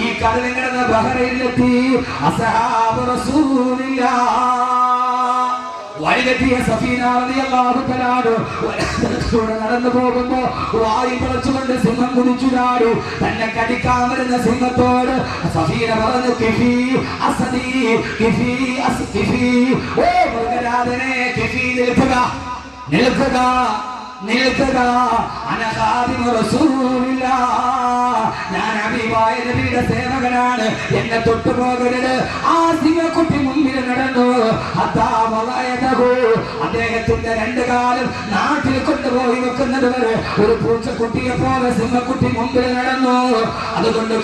ഈ കടലിൽ കിടന്ന് ബഹ്റൈനിലെത്തി. അസ്ഹാബ് റസൂലില്ലാഹ് വഴിതെറ്റിയ സഫീന റളിയല്ലാഹു തആല നടന്നു പോകുമ്പോ വായു പിളച്ചുകൊണ്ട് സിംഹം കുതിച്ചു ചാടി. തന്നെ കടിക്കാൻ വരുന്ന സിംഹത്തോട് സഫീന പറഞ്ഞു, കിഫി അസദി കിഫി കിഫി, ഓ മൃഗരാജനെ, കിഫി നിൽക്കുക, നിൽക്കുക, നിൽക്കുക. അനഖാദിമു റസൂലില്ലാഹ്, ഞാൻ ഹബീബായ നബിയുടെ സേവകനാണ്, എന്നെ തൊട്ടു പോകരുത്. ആ സിംഹക്കുട്ടി മുമ്പിൽ നടന്നു. അദ്ദേഹത്തിന്റെ 2 കാലും നാട്ടിൽ കൊണ്ടുപോയി വെക്കുന്നത് വരെ ഒരു പൂച്ചക്കുട്ടിയെ പോലെ സിംഹക്കുട്ടി മുമ്പിൽ നടന്നു. അതുകൊണ്ട്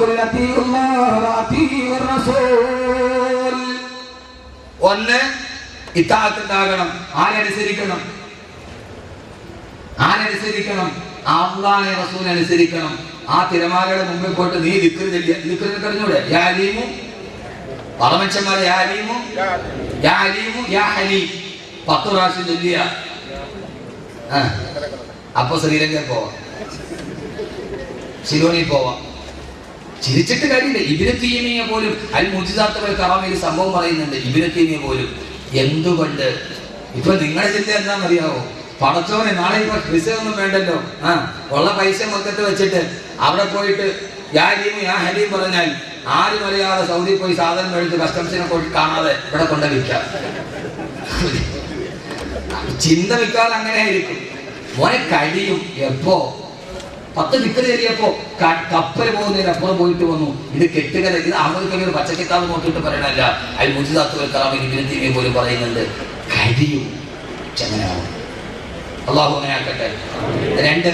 ഒന്ന് ഇത്താഅത്തുണ്ടാകണം. ആരനുസരിക്കണം? ആരനുസരിക്കണം? അല്ലാഹുവിനെ റസൂലിനെ അനുസരിക്കണം. ആ തിരമാലയുടെ മുമ്പിൽ പോയിട്ട് നീ ദിക്ർ ചൊല്ലിയ, ദിക്ർ കഴിഞ്ഞൂടെ? യാ അലീമു, പറമച്ചന്മാരെ, യാ അലീമു യാ അലീമു യാ ഹലീം 10 പ്രാവശ്യം ചൊല്ലിയ, അപ്പൊ ശ്രീലങ്കയിൽ പോവാം, സിലോണിൽ പോവാം. ചിരിച്ചിട്ട് കാര്യമില്ല. ഇബ്നു തൈമിയ്യ പോലും അൽ മുഅ്ജിസാത്തുൽ കറാമയിൽ സംഭവം പറയുന്നുണ്ട്. ഇബ്നു തൈമിയ്യ പോലും എന്തുകൊണ്ട് ഇപ്പൊ നിങ്ങളുടെ ചിന്ത എന്താണെന്നറിയാവോ? പടച്ചോനെ, നാളെ ഇപ്പൊ വിസ ഒന്നും വേണ്ടല്ലോ, ഉള്ള പൈസ മൊത്തത്തിൽ വെച്ചിട്ട് അവിടെ പോയിട്ട് യാ അലീമു യാ ഹലീം പറഞ്ഞാൽ ആരും അറിയാതെ സൗദി പോയി സാധനം മേടിച്ച് കസ്റ്റംസിനെ കാണാതെ ഇവിടെ കൊണ്ട വിൽക്കാം. ചിന്ത വിൽക്കാതെ അങ്ങനെ ആയിരിക്കും. മോനെ കഴിയും. എപ്പോ 10 ദിക്ർ ചൊല്ലിയപ്പോ കപ്പൽ പോകുന്നതിന് അപ്പുറം പോയിട്ട് വന്നു. ഇത് കെട്ടുകഥ, ഇത് അഹമ്മദ് പച്ചക്കിത്താവ് നോക്കിയിട്ട് പറയണല്ല. അൽ മുഅ്ജിസാത്തുൽ കറാമയിൽ ഇബ്നു തൈമിയ്യ പോലും പറയുന്നുണ്ട്, കഴിയും. ചങ്ങനാവും. അല്ലാഹു അങ്ങനെ ആക്കട്ടെ. 2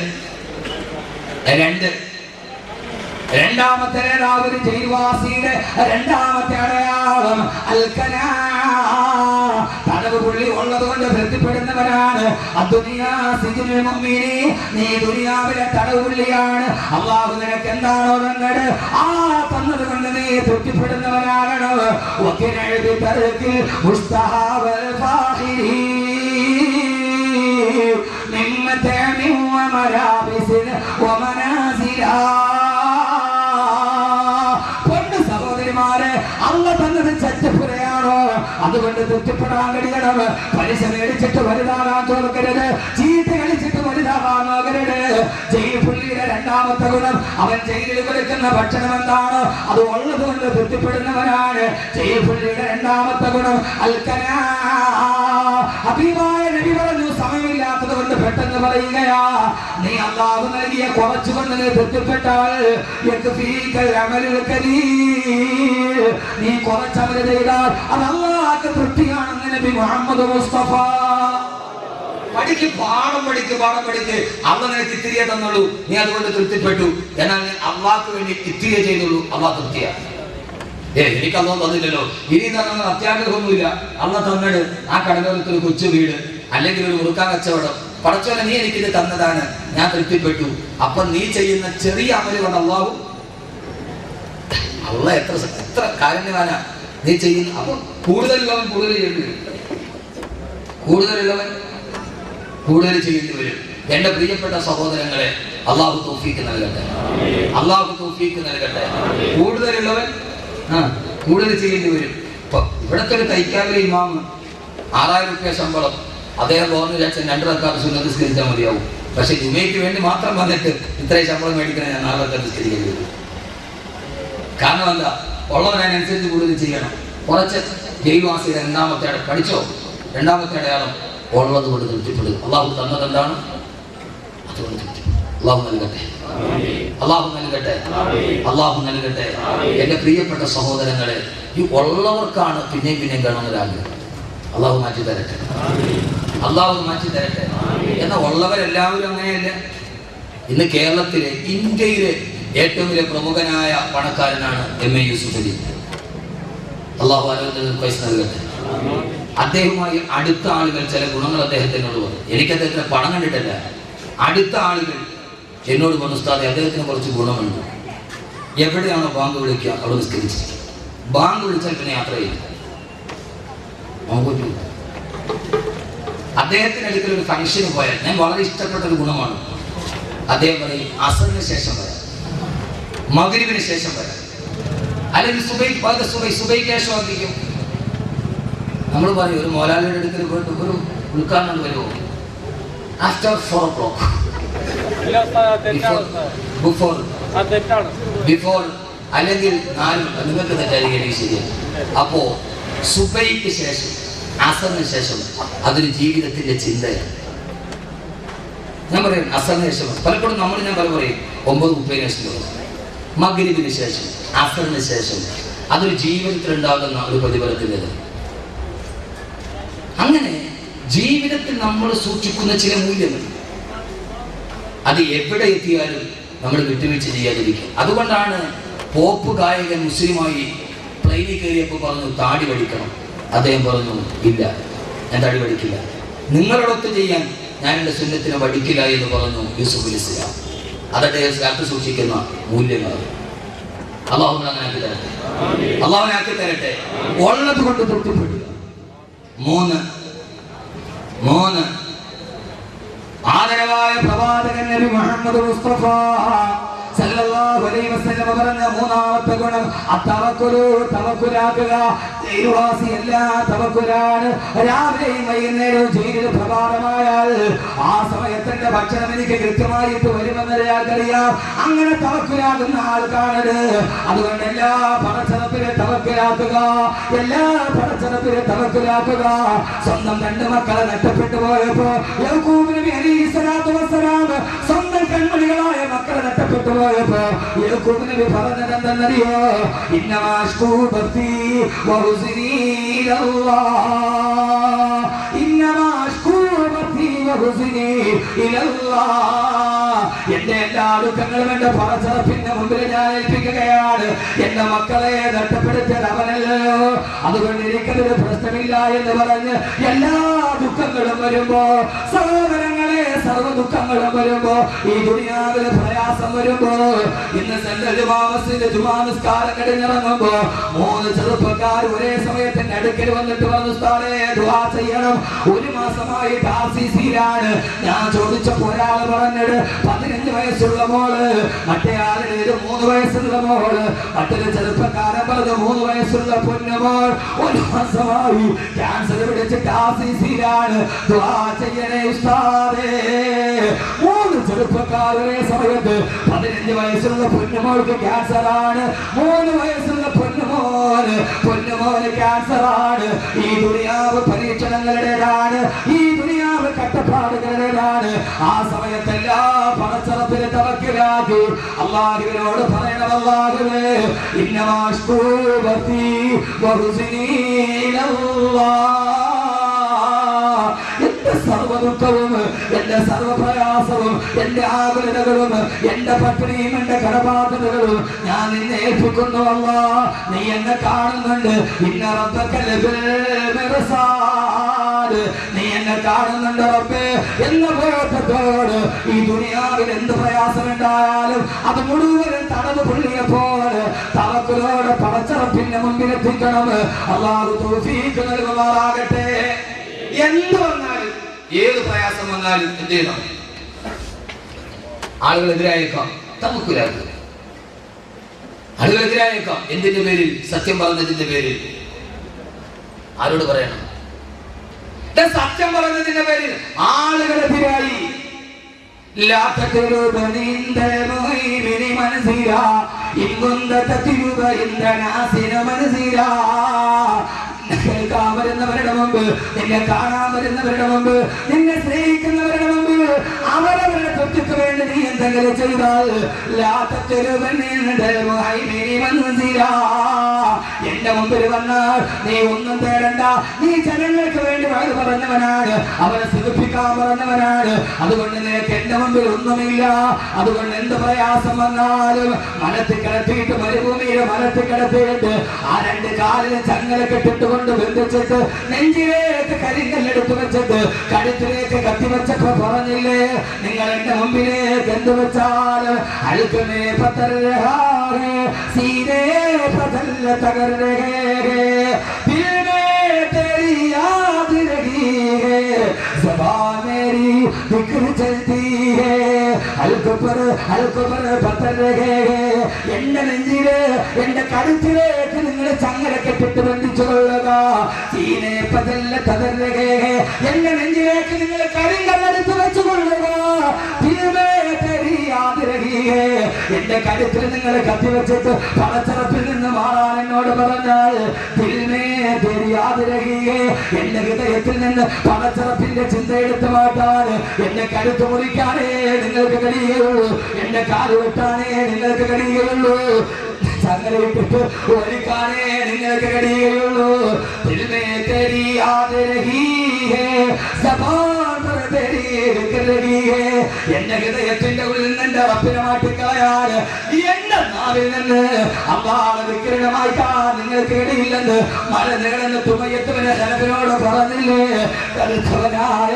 രണ്ടാമത്തെ നേതാവ് ജയിൽവാസിയുടെ രണ്ടാമത്തെ അടയാളം തടവ് പുള്ളി ഉള്ളത് കൊണ്ട് തൃപ്തിപ്പെടുന്നവർ തൃപ്തിപ്പെടുന്നവനാണ്. അദ്ദുനിയാ സിജ്നുൽ മുഅ്മിനി, നീ ദുനിയാവിലെ തടവുള്ളിയാണ്. അല്ലാഹു നിനക്ക് എന്താണോ തന്നത് ആ തന്നത് കൊണ്ട് നീ തൃപ്തിപ്പെടുന്നവനാകണം. വഖിനഅബി തർക്കിൽ മുസ്തഹാബൽ ഫാഖിരി മിമ്മതഅമി വമലാബിസിൻ വമനാസിലാ. അള്ള തന്നത് ചറ്റപ്പുരയാണോ അതുകൊണ്ട് തൃപ്തിപ്പെടാൻ കഴിയണം. പലിശ മേടിച്ചിട്ട് വലുതാകാൻ തോന്നരുത്, ചീട്ട് കളിച്ചിട്ട് വലുതാകാൻ നോക്കരുത്. ജയിൽ പുള്ളിയുടെ രണ്ടാമത്തെ ഗുണം അവൻ ജയിലിൽ കൊടുക്കുന്ന ഭക്ഷണം എന്താണ് അത് ഉള്ളത് കൊണ്ട് തൃപ്തിപ്പെടുന്നവനാണ്. ജയിൽ പുള്ളിയുടെ രണ്ടാമത്തെ ഗുണം അൽക്കനാ. ഹബീബായ നബി പറഞ്ഞു, സമയമില്ലാത്തത് കൊണ്ട് പെട്ടെന്ന് പറയുകയാ, നീ അല്ലാഹു നൽകിയ കുറച്ചുകൊണ്ട് നീ തൃപ്തിപ്പെട്ടാൽ നീ കുറച്ചവര് ചെയ്താൽ അത് അല്ലാഹുവിന്റെ തൃപ്തിയാണെന്ന് നബി മുഹമ്മദ് മുസ്തഫ. പഠിക്ക്, പാഠം പഠിക്ക്. അള്ളാഹ് നിനക്ക് ഇത്തിരിയെ തന്നുള്ളൂ, നീ അതുകൊണ്ട് തൃപ്തിപ്പെട്ടു. എന്നാൽ നീ അള്ളാഹ്ക്ക് വേണ്ടി ഇത്തിരിയെ ചെയ്തുള്ളൂ, അള്ളാഹ് തൃപ്തിയാണ്. എനിക്ക് അള്ളാഹ് തന്നില്ലല്ലോ, ഇനി തന്നെ അത്യാഗ്രഹമൊന്നുമില്ല. അള്ളാഹ് തന്നത് ആ കടലോരത്തൊരു കൊച്ചു വീട്, അല്ലെങ്കിൽ ഒരു മുറുക്കാൻ കച്ചവടം. പടച്ചോനെ നീ എനിക്കിത് തന്നതാണ്, ഞാൻ തൃപ്തിപ്പെട്ടു. അപ്പൊ നീ ചെയ്യുന്ന ചെറിയ അമല് കൊണ്ട് അള്ളാഹു എത്ര കാരുണ്യവാനാ നീ ചെയ്യുന്ന. അപ്പൊ കൂടുതലുള്ളവൻ കൂടുതൽ ചെയ്യേണ്ടി വരും, കൂടുതലുള്ളവൻ കൂടുതൽ ചെയ്യേണ്ടി വരും. എന്റെ പ്രിയപ്പെട്ട സഹോദരങ്ങളെ, അള്ളാഹു തൗഫീക്ക് നൽകട്ടെ, അള്ളാഹു തൗഫീക്ക് നൽകട്ടെ. കൂടുതലുള്ളവൻ കൂടുതൽ ചെയ്യേണ്ടി വരും. ഇപ്പൊ ഇവിടത്തെ ഒരു തൈക്കാവിലെ ഇമാമ് 6000 രൂപ ശമ്പളം, അദ്ദേഹം തോന്നുന്നു വിചാരിച്ചാൽ 2 റക്അത്ത് സുന്നത്ത് നിസ്കരിച്ചാൽ മതിയാവും. പക്ഷെ ജുമയ്ക്ക് വേണ്ടി മാത്രം വന്നിട്ട് ഇത്രയും ശമ്പളം മേടിക്കണം, ഞാൻ 4 റക്അത്ത് നിസ്കരിക്കേണ്ടി വരും. കാരണം എന്താ, ഉള്ളവനനുസരിച്ച് കൂടുതൽ ചെയ്യണം. കുറച്ച് ജൈവാസിയുടെ രണ്ടാമത്തെ പഠിച്ചോ, രണ്ടാമത്തെ അടയാളം ഉള്ളത് കൊണ്ട് തൃപ്തിപ്പെടും. അള്ളാഹു തന്നത് എന്താണ് അതുകൊണ്ട് തൃപ്തിപ്പെടും. അള്ളാഹു നൽകട്ടെ, അള്ളാഹു നൽകട്ടെ, അള്ളാഹു നൽകട്ടെ. എന്റെ പ്രിയപ്പെട്ട സഹോദരങ്ങളെ, ഈ ഉള്ളവർക്കാണ് പിന്നെയും കാണുന്നൊരാഗ്രഹം. അള്ളാഹു മാറ്റി തരട്ടെ, അള്ളാഹു മാറ്റി തരട്ടെ. എന്നാൽ ഉള്ളവരെല്ലാവരും അങ്ങനെയല്ല. ഇന്ന് കേരളത്തിലെ, ഇന്ത്യയിലെ ഏറ്റവും വലിയ പ്രമുഖനായ പണക്കാരനാണ് M.A. യൂസുഫ് അലി. അള്ളാഹു ആരോഗ്യത്തിന് പൈസ നൽകട്ടെ. അദ്ദേഹവുമായി അടുത്ത ആളുകൾ ചില ഗുണങ്ങൾ അദ്ദേഹത്തിനോട് പറഞ്ഞു. എനിക്ക് അദ്ദേഹത്തിന് പണം കണ്ടിട്ടല്ല, അടുത്ത ആളുകൾ എന്നോട് പറഞ്ഞു, ഉസ്താദേ അദ്ദേഹത്തിന് കുറച്ച് ഗുണമുണ്ട്. എവിടെയാണോ ബാങ്ക് വിളിക്കുക അവിടെ നിസ്കരിച്ചിരിക്കും. ബാങ്ക് വിളിച്ചാൽ പിന്നെ യാത്ര ചെയ്യും. അദ്ദേഹത്തിന് അടുക്കൽ ഒരു ഫംഗ്ഷന് പോയാൽ ഞാൻ വളരെ ഇഷ്ടപ്പെട്ട ഒരു ഗുണമാണ്. അദ്ദേഹം പറയും, അസറിന് ശേഷം വരാം, മഗ്രിബിന് ശേഷം വരാം, അല്ലെങ്കിൽ സുബൈക്ക് ശേഷം ആക്കിക്കും. നമ്മൾ പറയും, ഒരു മോലാലിയുടെ അടുക്കൽ പോയിട്ട് ഒരു ഉൾക്കാരണം വരുമോ, ആഫ്റ്റർ 4 o'clock, ബിഫോർ അല്ലെങ്കിൽ 4, നിങ്ങൾക്ക് തെറ്റായിരിക്കും ശരിയാണ്. അപ്പോ സുബൈക്ക് ശേഷം, അസറിന് ശേഷം അതൊരു ജീവിതത്തിന്റെ ചിന്തയാണ്. ഞാൻ പറയും അസറിന് ശേഷം, പലപ്പോഴും ഞാൻ പറയും 9:30 ശേഷം, മഗ്രിബിന് ശേഷം, അസറിന് ശേഷം, അതൊരു ജീവിതത്തിൽ ഉണ്ടാകുന്ന ഒരു പ്രതിഫലത്തിൻ്റെത്. അങ്ങനെ ജീവിതത്തിൽ നമ്മൾ സൂക്ഷിക്കുന്ന ചില മൂല്യങ്ങൾ, അത് എവിടെ എത്തിയാലും നമ്മൾ വിട്ടുവീഴ്ച ചെയ്യാതിരിക്കും. അതുകൊണ്ടാണ് പോപ്പ് ഗായകൻ മുസ്ലിമായി പ്ലെയിനിൽ കയറിയപ്പോൾ പറഞ്ഞു, താടി വടിക്കണം. അദ്ദേഹം പറഞ്ഞു, ഇല്ല, ഞാൻ താടി വടിക്കില്ല, നിങ്ങളോടൊത്ത് ചെയ്യാൻ ഞാൻ എൻ്റെ സുന്നത്തിനെ വടിക്കില്ല എന്ന് പറഞ്ഞു യൂസുഫ് അലി ഇസ്ലാം. അതൊക്കെ കാത്തു സൂക്ഷിക്കുന്ന മൂല്യങ്ങൾ. അള്ളാഹുവിനാക്കി തരട്ടെ, അള്ളാഹുവിനാക്കി തരട്ടെ. ഉള്ളത് കൊണ്ട് തൃപ്തിപ്പെടുക. 3 ആദരവായ പ്രവാചകൻ നബി മുഹമ്മദ് മുസ്തഫ സല്ലല്ലാഹു അലൈഹി വസല്ലം പറഞ്ഞ 3ാമത്തെ ഗുണം തവക്കുലാക്കുക. ജയിൽവാസി എല്ലാ തവക്കുലാണ്. രാവിലെയും വൈകുന്നേരവും ജയിലിൽ പ്രഭാതമായാൽ ആ സമയത്തിന്റെ ഭക്ഷണം എനിക്ക് കൃത്യമായിട്ട് വരുമെന്ന് അറിയാം. അങ്ങനെ തവക്കുലാകുന്ന ആൾക്കാണ്. അതുകൊണ്ട് എല്ലാ പടച്ചറപ്പിലും തവക്കുലാക്കുക, എല്ലാ പടച്ചറപ്പിലും തവക്കുലാക്കുക. സ്വന്തം 2 മക്കളെ നഷ്ടപ്പെട്ടു പോയപ്പോ യാക്കൂബ് നബി അലൈഹിസ്സലാത്തു വസ്സലാം സ്വന്തം കൺമണികളായ മക്കളെ നഷ്ടപ്പെട്ടു പോയപ്പോ യാക്കൂബ് നബി പറഞ്ഞത് എന്തെന്നറിയോ? ഇന്നമാ അശ്കൂ ബത്തി വഹുസ്നി ഇലല്ലാഹ്, ഇന്നമാ അശ്കൂ ബത്തി വഹുസ്നി ഇലല്ലാഹ്. എന്റെ എല്ലാ ദുഃഖങ്ങളും എന്റെ പറച്ചറപ്പിന്റെ മുമ്പിൽ ഞാൻ ഏൽപ്പിക്കുകയാണ്. എന്റെ മക്കളെ നഷ്ടപ്പെടുത്തിയത് അവനല്ലോ, അതുകൊണ്ട് എനിക്കതൊരു പ്രശ്നമില്ല എന്ന് പറഞ്ഞ് എല്ലാ ദുഃഖങ്ങളും വരുമ്പോ, സഹോദരങ്ങളെ സർവ്വ ദുഃഖങ്ങളും വരുമ്പോ, ഈ ദുനിയാവിലെ പ്രയാസം വരുമ്പോ, ഇന്ന് സെൻട്രൽ ജുമാ മസ്ജിദിന്റെ ജുമാ നിസ്കാരം കഴിഞ്ഞിറങ്ങുമ്പോ 3 ചെറുപ്പക്കാർ ഒരേ സമയത്തിന്റെ അടുക്കൽ വന്നിട്ട് പറഞ്ഞു, ഉസ്താദേ ദുആ ചെയ്യണം, 1 മാസമായി RCCയിലാണ്. ഞാൻ ചോദിച്ചപ്പോ ഒരാൾ പറഞ്ഞത് 15 വയസ്സുള്ള മോള്, മറ്റേ ആളുടെ 3 വയസ്സുള്ള മോള്, മറ്റൊരു ചെറുപ്പക്കാരൻ പറഞ്ഞു 3 വയസ്സുള്ള പൊന്നുമോൾ 1 മാസമായി ക്യാൻസർ പിടിച്ചിട്ട് RCCയിലാണ്. ദുആ ചെയ്യണേ ഉസ്താദേ. 3 ചെറുപ്പക്കാർ ഒരേ സമയത്ത് 15 വയസ്സുള്ള പൊന്നുമോൾക്ക് ക്യാൻസർ ആണ്, 3 വയസ്സുള്ള പൊന്നുമോന് ക്യാൻസർ ആണ്. ഈ ദുനിയാവ് പരീക്ഷണങ്ങളുടേതാണ്, ഈ ദുനിയാവ് കഷ്ടപ്പാടുകളുടേതാണ്. ആ സമയത്തെല്ലാ പടച്ചറപ്പിനെ തവക്കലാക്കി അല്ലാഹുവിനോട് പറയണം, അല്ലാഹുവേ ഇന്നമാ അശ്കൂ ബത്തി വഹുസ്നി ഇലല്ലാഹ്. എന്റെ സർവ്വ ദുഃഖവും എന്റെ സർവ്വ പ്രയാസവും എന്റെ ആകുലതകളും എന്റെ പട്ടിണിയും എന്റെ കടബാധ്യതകളും ഞാൻ നിന്നെ ഏൽപ്പിക്കുന്നു അല്ലാഹ്. നീ എന്നെ കാണുന്നുണ്ട്, ഇന്ന റബ്ബക ലബിൽ മിർസാദ്. നീ എന്നെ കാണുന്നുണ്ട് റബ്ബേ എന്ന ബോധത്തോട് ഈ ദുനിയാവിൽ എന്ത് പ്രയാസമുണ്ടായാലും അത് മുഴുവൻ തടവ് പുള്ളിയപ്പോൾ തവക്കുലോടെ പടച്ചറപ്പിന്റെ മുമ്പിൽ എത്തിക്കണം. അല്ലാഹു തൗഫീഖ് നൽകുമാറാകട്ടെ. എന്ത് വന്നാലും ഏത് പ്രയാസം വന്നാലും എന്ത് ചെയ്യണം? ആളുകളെതിരായേക്കാം, തവക്കുലാക്കുക. ആളുകളെതിരായേക്കാം, എന്തിന്റെ പേരിൽ? സത്യം പറഞ്ഞതിന്റെ പേരിൽ. ആരോട് പറയണം? സത്യം പറഞ്ഞതിന്റെ പേരിൽ ആളുകളെതിരായി. കേൾക്കാൻ വരുന്നവരുടെ മുമ്പ്, നിന്നെ കാണാൻ വരുന്നവരുടെ മുമ്പ്, നിന്നെ സ്നേഹിക്കുന്നവരുടെ മുമ്പ് അവരവരുടെ തൊട്ടിക്ക് വേണ്ടി നീ എന്തെങ്കിലും ചെയ്താൽ എന്റെ മുമ്പിൽ വന്നാൽ നീ ഒന്നും തേടണ്ട. നീ ജനങ്ങൾക്ക് വേണ്ടി വഴി പറഞ്ഞവനാണ്, അവരെ സുഖിപ്പിക്കാൻ പറഞ്ഞവനാണ്. അതുകൊണ്ട് നിനക്ക് എന്റെ മുമ്പിൽ ഒന്നുമില്ല. അതുകൊണ്ട് എന്ത് പ്രയാസം വന്നാലും മലത്തിൽ കിടത്തിയിട്ട്, മരുഭൂമിയിൽ മലത്തിൽ കിടത്തിയിട്ട് ആ 2 കാലിന് ചങ്ങല കെട്ടിട്ടുകൊണ്ട് ബന്ധിച്ചിട്ട് നെഞ്ചിലേക്ക് കരിങ്കല്ലെടുത്ത് വെച്ചിട്ട് കഴുത്തിലേക്ക് കത്തിവെച്ചപ്പോ പറഞ്ഞില്ലേ, നിങ്ങൾ എന്റെ മുമ്പിലേക്ക് എന്ത് വെച്ചാൽ അഴുക്കമേ പത്തരഹാറേ സീനേ പതല്ല തകർരേ ദിൽമേ तेरी याद रही है ज़बान मेरी फिक्र चलती है हल्को पर पत्थर रहे എന്റെ നെഞ്ചില് എന്റെ കഴുത്തിലേക്ക് നിങ്ങൾ ചങ്ങല കെട്ടിട്ട് ബന്ധിച്ചു കൊള്ളുക. സീനെ പതല്ല തകർരേ എന്റെ നെഞ്ചിലേക്ക് നിങ്ങൾ കരിങ്കല്ലെടുത്ത് വെച്ചു കൊള്ളുക. എന്റെ കഴുത്തിൽ നിങ്ങൾ കത്തിവെച്ചിട്ട് പടച്ചറപ്പിൽ നിന്ന് മാറാൻ എന്നോട് പറഞ്ഞാൽ എന്റെ ഹൃദയത്തിൽ നിന്ന് പടച്ചറപ്പിന്റെ ചിന്ത എടുത്തു മാറ്റാൻ എന്റെ കഴുത്ത് മുറിക്കാനേ നിങ്ങൾക്ക് കഴിയുള്ളൂ, എന്റെ കാല് വെട്ടാനേ നിങ്ങൾക്ക് കഴിയുള്ളൂ, ചങ്ങലയിട്ടിട്ട് ഒരിക്കാനേ നിങ്ങൾക്ക് കഴിയുള്ളൂ. എന്റെ ഹൃദയത്തിന്റെ ഉള്ളിൽ നിന്ന് എന്റെ റബ്ബിനെ മാറ്റിക്കളയാൻ, എന്റെ നാവിൽ നിന്ന് അല്ലാഹുവിനെ ദിക്റിനെ മാറ്റാൻ നിങ്ങൾക്ക് ഇടയില്ലെന്ന് മലനികളെന്ന് തുമയത്തുവിനെ ജനത്തിനോട് പറഞ്ഞില്ലേ? കടുത്തവനായ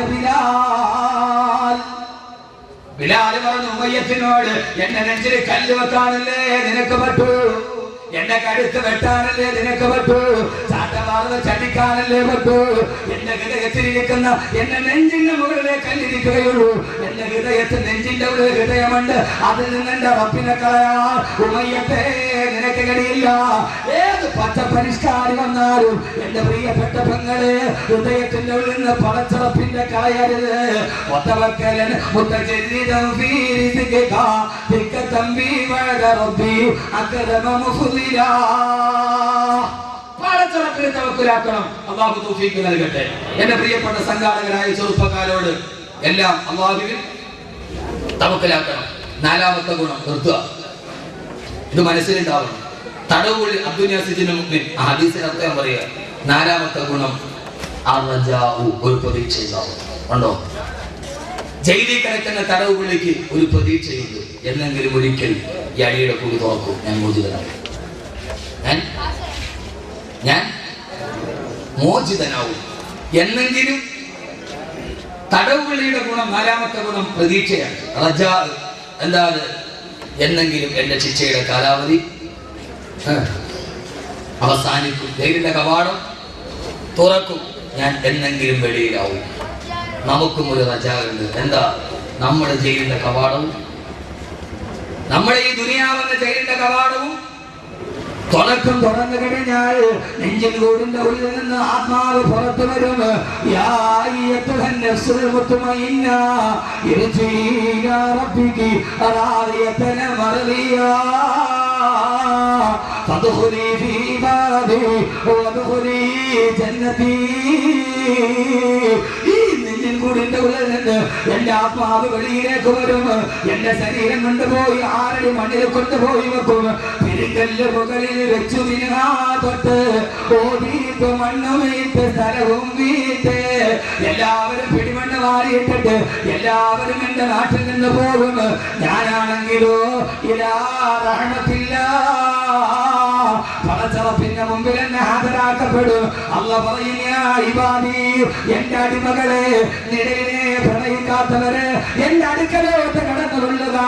ബിലാൽ പറഞ്ഞു ഉമയ്യത്തിനോട്, എന്റെ നെഞ്ചിൽ കല്ല് വെക്കാനല്ലേ നിനക്ക് പറ്റൂ, എന്റെ കഴുത്ത് വെട്ടാനല്ലേ നിനക്ക് പറ്റൂ, ചാട്ടവാർന്ന് ചടിക്കാനല്ലേ പറ്റൂ. എന്റെ ഹൃദയത്തിലിരിക്കുന്ന എന്റെ നെഞ്ചിന്റെ മുകളിലെ കല്ലിരിക്കുകയുള്ളൂ. എന്റെ ഹൃദയത്തിൽ നെഞ്ചിന്റെ ഉള്ളിൽ ഹൃദയമുണ്ട്, അതിൽ നിന്ന് എന്റെ റബ്ബിനെ കളയാൻ ഉമയ്യത്തെ നിനക്ക് കഴിയില്ല. ഏത് പച്ച പരിഷ്കാരി വന്നാലും എന്റെ പ്രിയപ്പെട്ട പെങ്ങളെ ഹൃദയത്തിന്റെ ഉള്ളിൽ നിന്ന് പടച്ചറപ്പിന്റെ കളയരുത്. ഒത്തവക്കലൻ മുത്തജല്ലിദൻ ഫീ റിസ്ഖിക ദിക്കതൻ ബി വഅദ റബ്ബി അക്രമ മുഫ്ദിലാ. പടച്ചറപ്പിനെ തവക്കുലാക്കണം. അല്ലാഹു തൗഫീഖ് നൽകട്ടെ. എന്റെ പ്രിയപ്പെട്ട സംഘാടകരായ ചെറുപ്പക്കാരോട് എല്ലാം അല്ലാഹുവിൽ തവക്കുലാക്കണം. 4ാമത്തെ ഗുണം നിർത്തുക. ഇത് മനസ്സിലുണ്ടാവണം. തടവുകളിൽ അബ്ദുനാസിജിന് മുമ്പിൽ ഹദീസിന് അർത്ഥം പറയുക. 4ാമത്തെ ഗുണം അർജാഉ, ഒരു പ്രതീക്ഷ ഉണ്ടാവും. ഉണ്ടോ? ജയിലിൽ കിടക്കുന്ന തടവ് പുള്ളിക്ക് ഒരു പ്രതീക്ഷയുണ്ട്, എന്നെങ്കിലും ഒരിക്കൽ ഈ അടിയുടെ കൂടി തുറക്കും, ഞാൻ മോചിതനാവും, ഞാൻ മോചിതനാവും. എന്നെങ്കിലും തടവ് പുള്ളിയുടെ ഗുണം, നാലാമത്തെ ഗുണം പ്രതീക്ഷയാണ്. റജാ എന്താണ്? എന്നെങ്കിലും എന്റെ ശിക്ഷയുടെ കാലാവധി അവസാനിക്കും, ജയിലിന്റെ കവാടം തുറക്കും, ഞാൻ എന്നെങ്കിലും വെളിയിലാവും. നമുക്കും ഒരു റജാവുണ്ട്. എന്താ? നമ്മുടെ ജയിലിന്റെ കവാടവും, നമ്മുടെ ഈ ദുനിയാവെന്ന ജയിലിന്റെ കവാടവും തുറക്കും. തുറന്നു കഴിഞ്ഞാൽ നെഞ്ചിൻ കൂടിന്റെ ഉള്ളിൽ നിന്ന് ആത്മാവ് പുറത്തു വരും. യാ അയ്യത്തുഹൻ നഫ്സുൽ മുത്മഇന്ന ഇർജി ഇലാ റബ്ബികി റാദിയതൻ മർദിയാ ഫദ്ഖുലി ഫീ ഇബാദി വദ്ഖുലി ജന്നതി. കൂടിന്റെ ഉള്ളിൽ നിന്ന് എന്റെ ആത്മാവ് വെളിയിലേക്ക് വരും. എന്റെ ശരീരം കൊണ്ടുപോയി 6 അടി മണ്ണിൽ കൊണ്ടുപോയി വെക്കും. പിരികല്ല് മുകളിൽ വെച്ചു തൊട്ട് ഓടിയിട്ട് മണ്ണ് വീട്ട് സ്ഥലവും വീട്ട് എല്ലാവരും പിടിമണ്ണ് മാറിയിട്ടിട്ട് എല്ലാവരും എന്റെ നാട്ടിൽ നിന്ന് പോകും. ഞാനാണെങ്കിലോ ഇലാ റഹ്മത്തില്ല, പടച്ചറപ്പിന്റെ മുമ്പിൽ എന്നെ ഹാജരാക്കപ്പെടും. അല്ലാഹു പറയുന്നു, യാ ഇബാദി, എന്റെ അടിമകളെ, നിഴലിനെ പ്രണയിക്കാത്തവര് എന്റെ അടുക്കലോട്ട് കടന്നുകൊള്ളുക.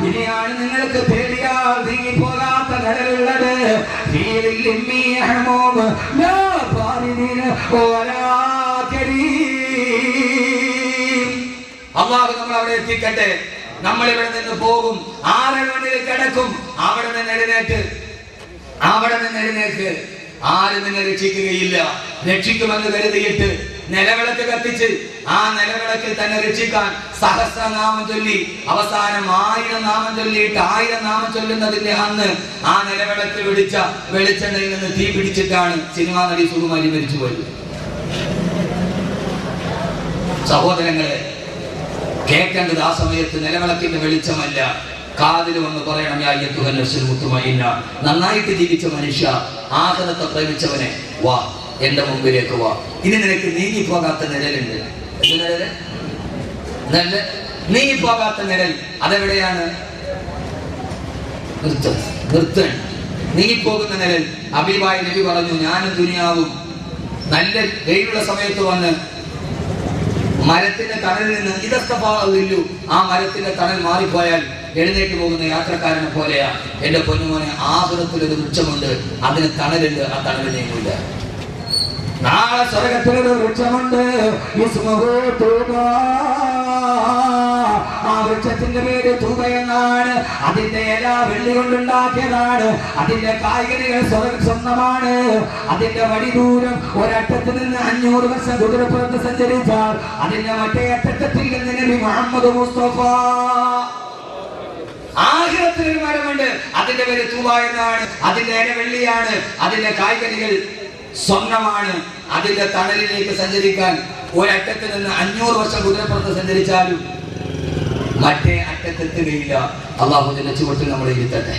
ഇനിയാണ് നിങ്ങൾക്ക് പേടിയാൽ നീങ്ങിപ്പോകാത്ത നിഴലുള്ളത്. അല്ലാഹു നമ്മൾ അവിടെ എത്തിക്കട്ടെ. നമ്മൾ ഇവിടെ നിന്ന് പോകും, 6 മണിയിൽ കിടക്കും. അവിടെ നിന്ന് എഴുന്നേറ്റ് ആരും നിന്നെ രക്ഷിക്കുകയില്ല. രക്ഷിക്കുമെന്ന് കരുതിയിട്ട് നിലവിളക്ക് കത്തിച്ച് ആ നിലവിളക്കിൽ തന്നെ രക്ഷിക്കാൻ സഹസ്രനാമം ചൊല്ലി അവസാനം 1000 നാമം ചൊല്ലിയിട്ട് 1000 നാമം ചൊല്ലുന്നതിന്റെ അന്ന് ആ നിലവിളക്ക് പിടിച്ച വെളിച്ചെണ്ണയിൽ നിന്ന് തീ പിടിച്ചിട്ടാണ് സിനിമാ നടി സുകുമാരി മരിച്ചുപോയത്. സഹോദരങ്ങളെ, കേൾക്കേണ്ടത് ആ സമയത്ത് നിലവിളക്കിന്റെ വെളിച്ചമല്ല, കാതിൽ വന്ന് പറയണം, യാ അയ്യത്തുഹൻ നഫ്സുൽ മുത്മഇന്ന, നന്നായിട്ട് ജീവിച്ച മനുഷ്യ, ആഖിറത്തെ പ്രേമിച്ചവനെ, വാ എന്റെ മുമ്പിലേക്ക് വാ. ഇനി നിനക്ക് നീങ്ങിപ്പോകാത്ത നിഴലുണ്ട്. നീങ്ങിപ്പോകാത്ത നിഴൽ അതെവിടെയാണ്? നിർത്തൻ. നീങ്ങിപ്പോകുന്ന നിഴൽ. ഹബീബായ നബി പറഞ്ഞു, ഞാനും ദുനിയാവും നല്ല വെയിലുള്ള സമയത്ത് വന്ന് മരത്തിന്റെ തണലിൽ നിന്ന് ഇതസ്തഫാഇല്ലു, ആ മരത്തിന്റെ തണൽ മാറിപ്പോയാൽ എഴുന്നേറ്റ് പോകുന്ന യാത്രക്കാരനെ പോലെയാ. എന്റെ പൊന്നുമോനെ, ആഖിറത്തിലൊരു വൃക്ഷമുണ്ട്, അതിന് തണലുണ്ട്, ആ തണൽ നീങ്ങില്ല. നാളെ സ്വർഗത്തിലൊരു വൃക്ഷമുണ്ട്, ആ വൃക്ഷത്തിന്റെ പേര് തൂബ എന്നാണ്. അതിന്റെ ഇല വെള്ളി കൊണ്ടുണ്ടാക്കിയതാണ്. അതിന്റെ കായ്കനികൾ സ്വന്തമാണ്. അതിന്റെ വടി ദൂരം ഒരറ്റത്ത് നിന്ന് 500 വർഷം കുതിരപ്പുറത്ത് സഞ്ചരിച്ചാൽ അതിന്റെ മറ്റേ അറ്റത്തിൽ നിന്ന് നബി മുഹമ്മദ് മുസ്തഫ. ആഖിറത്തിലൊരു മരമുണ്ട്, അതിന്റെ പേര് തൂബ എന്നാണ്. അതിന്റെ ഇല വെള്ളിയാണ്, അതിന്റെ കായ്കനികൾ സ്വർണ്ണമാണ്. അതിന്റെ തണലിലേക്ക് സഞ്ചരിക്കാൻ ഒരറ്റത്ത് നിന്ന് 500 വർഷം കുതിരപ്പുറത്ത് സഞ്ചരിച്ചാലും മറ്റേ അറ്റത്തെത്തുകയില്ല. അള്ളാഹുവിന്റെ ചുവട്ടിൽ നമ്മളെ ഇരുത്തട്ടെ.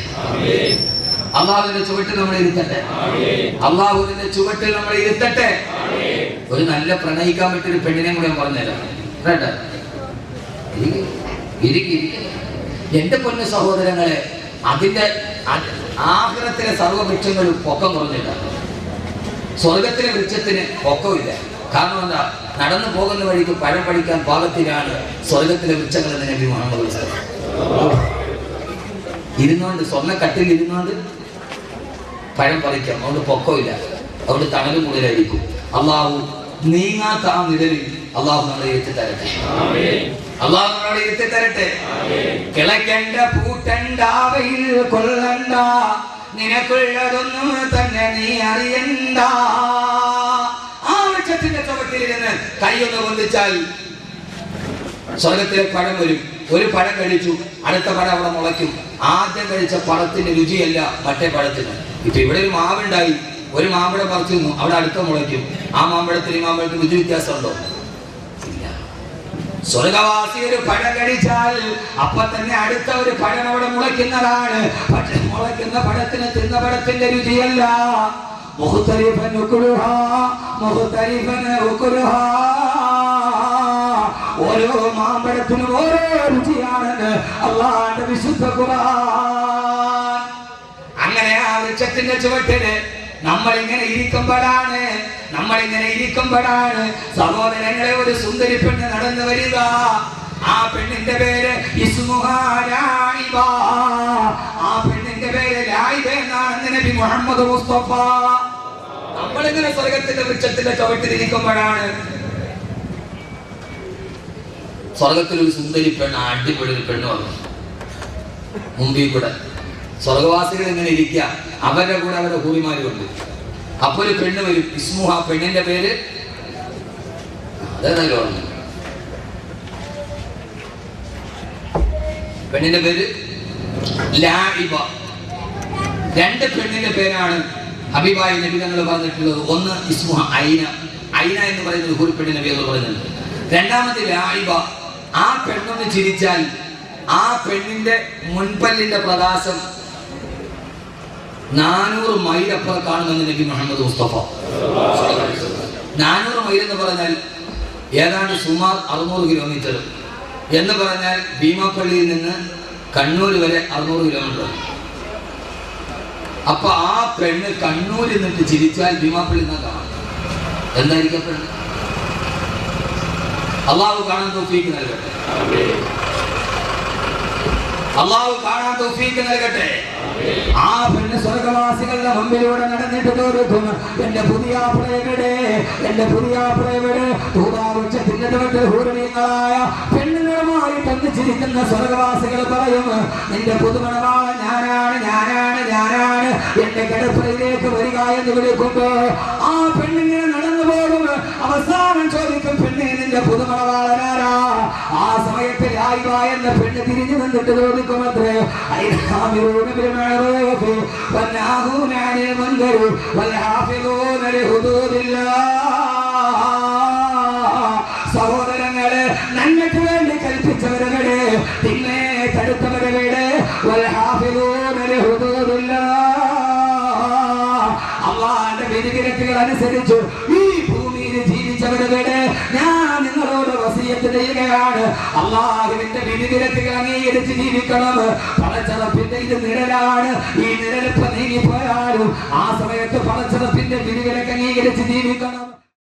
അള്ളാഹുവിന്റെ ചുവട്ടിൽ നമ്മളെ ഇരുത്തട്ടെ. അള്ളാഹുവിന്റെ ചുവട്ടിൽ നമ്മളെ ഇരുത്തട്ടെ. ഒരു നല്ല പ്രണയിക്കാൻ പറ്റിയൊരു പെണ്ണിനെ കൂടെ ഞാൻ പറഞ്ഞുതരാം. എന്റെ പൊന്നു സഹോദരങ്ങളെ, അതിന്റെ ആഖിറത്തിലെ സർവ്വവൃക്ഷങ്ങളും പൊക്കം കുറഞ്ഞില്ല. സ്വർഗത്തിലെ വൃക്ഷത്തിന് പൊക്കമില്ല. കാരണം എന്താ? നടന്നു പോകുന്ന വഴിക്ക് പഴം പഠിക്കാൻ പാകത്തിലാണ് സ്വർഗത്തിലെ വൃക്ഷങ്ങൾ എന്ന് നബി മുഹമ്മദ് ഇരുന്നുകൊണ്ട്, സ്വർണ്ണക്കട്ടിൽ ഇരുന്നുകൊണ്ട് പഴം പറിക്കാം. അതുകൊണ്ട് പൊക്കമില്ല, അതുകൊണ്ട് തണല് കൂടുതലായിരിക്കും. അള്ളാഹു നീങ്ങാത്ത ആ നിഴലിൽ അള്ളാഹു നമ്മളെ ഇരുത്തി തരട്ടെ. അള്ളാഹു നമ്മളെ ഇരുത്തി തരട്ടെ. കിളക്കേണ്ട പൂട്ടണ്ടാവയിൽ കൊള്ളണ്ട, നിനക്കുള്ളതൊന്നും തന്നെ നീ അറിയണ്ട. ആ വൃക്ഷത്തിന്റെ ചുവട്ടിലിരുന്ന് കൈയൊന്ന് പൊന്തിച്ചാൽ സ്വർഗത്തിലെ പഴം വരും. ഒരു പഴം കഴിച്ചു, അടുത്ത പഴം അവിടെ മുളയ്ക്കും. ആദ്യം കഴിച്ച പഴത്തിന്റെ രുചിയല്ല മറ്റേ പഴത്തിന്. ഇപ്പൊ ഇവിടെ ഒരു മാവുണ്ടായി, ഒരു മാമ്പഴം പറിച്ചു നിന്നു, അവിടെ അടുത്ത മുളയ്ക്കും. ആ മാമ്പഴത്തിന് ഈ മാമ്പഴത്തിന് രുചി വ്യത്യാസമുണ്ടോ? ഇല്ല. സ്വർഗവാസി ഒരു പഴം കഴിച്ചാൽ അപ്പൊ തന്നെ അടുത്ത ഒരു പഴം അവിടെ മുളയ്ക്കുന്നതാണ്. പക്ഷെ മുളയ്ക്കുന്ന പഴത്തിന് തിന്ന പഴത്തിന്റെ രുചിയല്ല. മുഖ്തലിഫൻ ഉക്ലുഹാ, മുഖ്തലിഫൻ ഉക്ലുഹാ. ഓരോ ഓരോ മാമ്പഴത്തിനും ഓരോ രുചിയാണെന്ന് അള്ളാഹുവിന്റെ വിശുദ്ധ ഖുർആൻ. അങ്ങനെ ആ വൃക്ഷത്തിന്റെ ചുവട്ടില് നമ്മളിങ്ങനെ ഇരിക്കുമ്പോഴാണ് സഹോദരങ്ങളെ ഒരു സുന്ദരി പെണ്ണ് നടന്നു വരിക. ആ പെണ്ണിന്റെ പേര് ഇസ്മുഹാ ലായിബ. ആ പെണ്ണിന്റെ പേര് ലായിബ എന്നാണ് നബി മുഹമ്മദ് മുസ്തഫ. നമ്മളിങ്ങനെ സ്വർഗത്തിന്റെ വൃക്ഷത്തിന്റെ ചുവട്ടിലിരിക്കുമ്പോഴാണ് സ്വർഗത്തിലൊരു സുന്ദരി പെണ്ണ്, അടിപൊളി ഒരു പെണ്ണ് വന്നു മുമ്പിൽ കൂടെ. സ്വർഗവാസികൾ ഇങ്ങനെ ഇരിക്കുക, അവരുടെ കൂടെ അവരുടെ കൂറിമാരും ഉണ്ട്. അപ്പൊ ഒരു പെണ്ണ് വരും. ഇസ്മുഹ, പെണ്ണിന്റെ പേര് അതേതായാലും ഓർമ്മ. പെണ്ണിന്റെ പേര് ലായിബ. രണ്ട് പെണ്ണിന്റെ പേരാണ് ഹബീബായി നബി തങ്ങൾ പറഞ്ഞിട്ടുള്ളത്. ഒന്ന് ഇസ്മുഹ ഐന എന്ന് പറയുന്നത് ഒരു പെണ്ണിന്റെ പേര് പറയുന്നുണ്ട്. രണ്ടാമത് ലായിബ. ആ പെണ്ണൊന്ന് ചിരിച്ചാൽ ആ പെണ്ണിന്റെ മുൻപല്ലിന്റെ പ്രകാശം 400 മൈൽ അപ്പുറം കാണുമെന്ന് നബി മുഹമ്മദ് മുസ്തഫ. 400 മൈൽ എന്ന് പറഞ്ഞാൽ ഏതാണ്ട് സുമാർ 600 കിലോമീറ്റർ എന്ന് പറഞ്ഞാൽ ഭീമാപ്പള്ളിയിൽ നിന്ന് കണ്ണൂർ വരെ 600 കിലോമീറ്റർ. അപ്പൊ ആ പെണ്ണ് കണ്ണൂരിൽ നിന്നിട്ട് ചിരിച്ചാൽ ഭീമാപ്പള്ളി നിന്നാ കാണാം. എന്തായിരിക്കും പെണ്ണ്? അള്ളാഹു കാണാൻ തൗഫീഖ് നൽകട്ടെ. അള്ളാഹു കാണാൻ തൗഫീഖ് നൽകട്ടെ. ആ പെണ്ണ് സ്വർഗവാസികളുടെ മുമ്പിലൂടെ നടന്നിട്ട് തോന്നും, എന്റെ പുതിയാപ്ലയുടെ തൂതാവൃക്ഷത്തിന്റെ ഹൂരണീയങ്ങളായ പെണ്ണുങ്ങളുമായി തന്നിച്ചിരിക്കുന്ന സ്വർഗവാസികൾ പറയും, നിന്റെ പുതുമണവാളൻ ഞാനാണ് എന്റെ കിടപ്പറയിലേക്ക് വരിക എന്ന് വിളിക്കുമ്പോ ആ പെണ്ണിങ്ങനെ നടന്നു പോകും. അവസാനം ചോദിക്കും, പെണ്ണെ നിന്റെ പുതുമണവാളനാരാ? ആ സമയത്ത് ലായിബ എന്ന പെണ്ണ് തിരിഞ്ഞു നിന്നിട്ട് ചോദിക്കുമത്രേ, സഹോദരങ്ങളെ, നന്മയ്ക്ക് വേണ്ടി കൽപ്പിച്ചവരുടെ പിന്നെ തടുത്തവരുടെ അള്ളാന്റെ വിധിവിലക്കുകൾ അനുസരിച്ചു ഈ ഭൂമിയിൽ ജീവിച്ചവരുടെ ഞാൻ നിങ്ങളോട് വസിയത്ത് ചെയ്യുകയാണ്. അള്ളാഹുവിന്റെ വിധിവിലക്കുകൾ അംഗീകരിച്ച് ജീവിക്കണം. പടച്ചറപ്പിന്റെ ഇത് നിഴലാണ്. ഈ നിഴലിപ്പ് നീങ്ങിപ്പോയാലും ആ സമയത്ത് പടച്ചറപ്പിന്റെ വിധിവിലക്ക് അംഗീകരിച്ച് ജീവിക്കണം.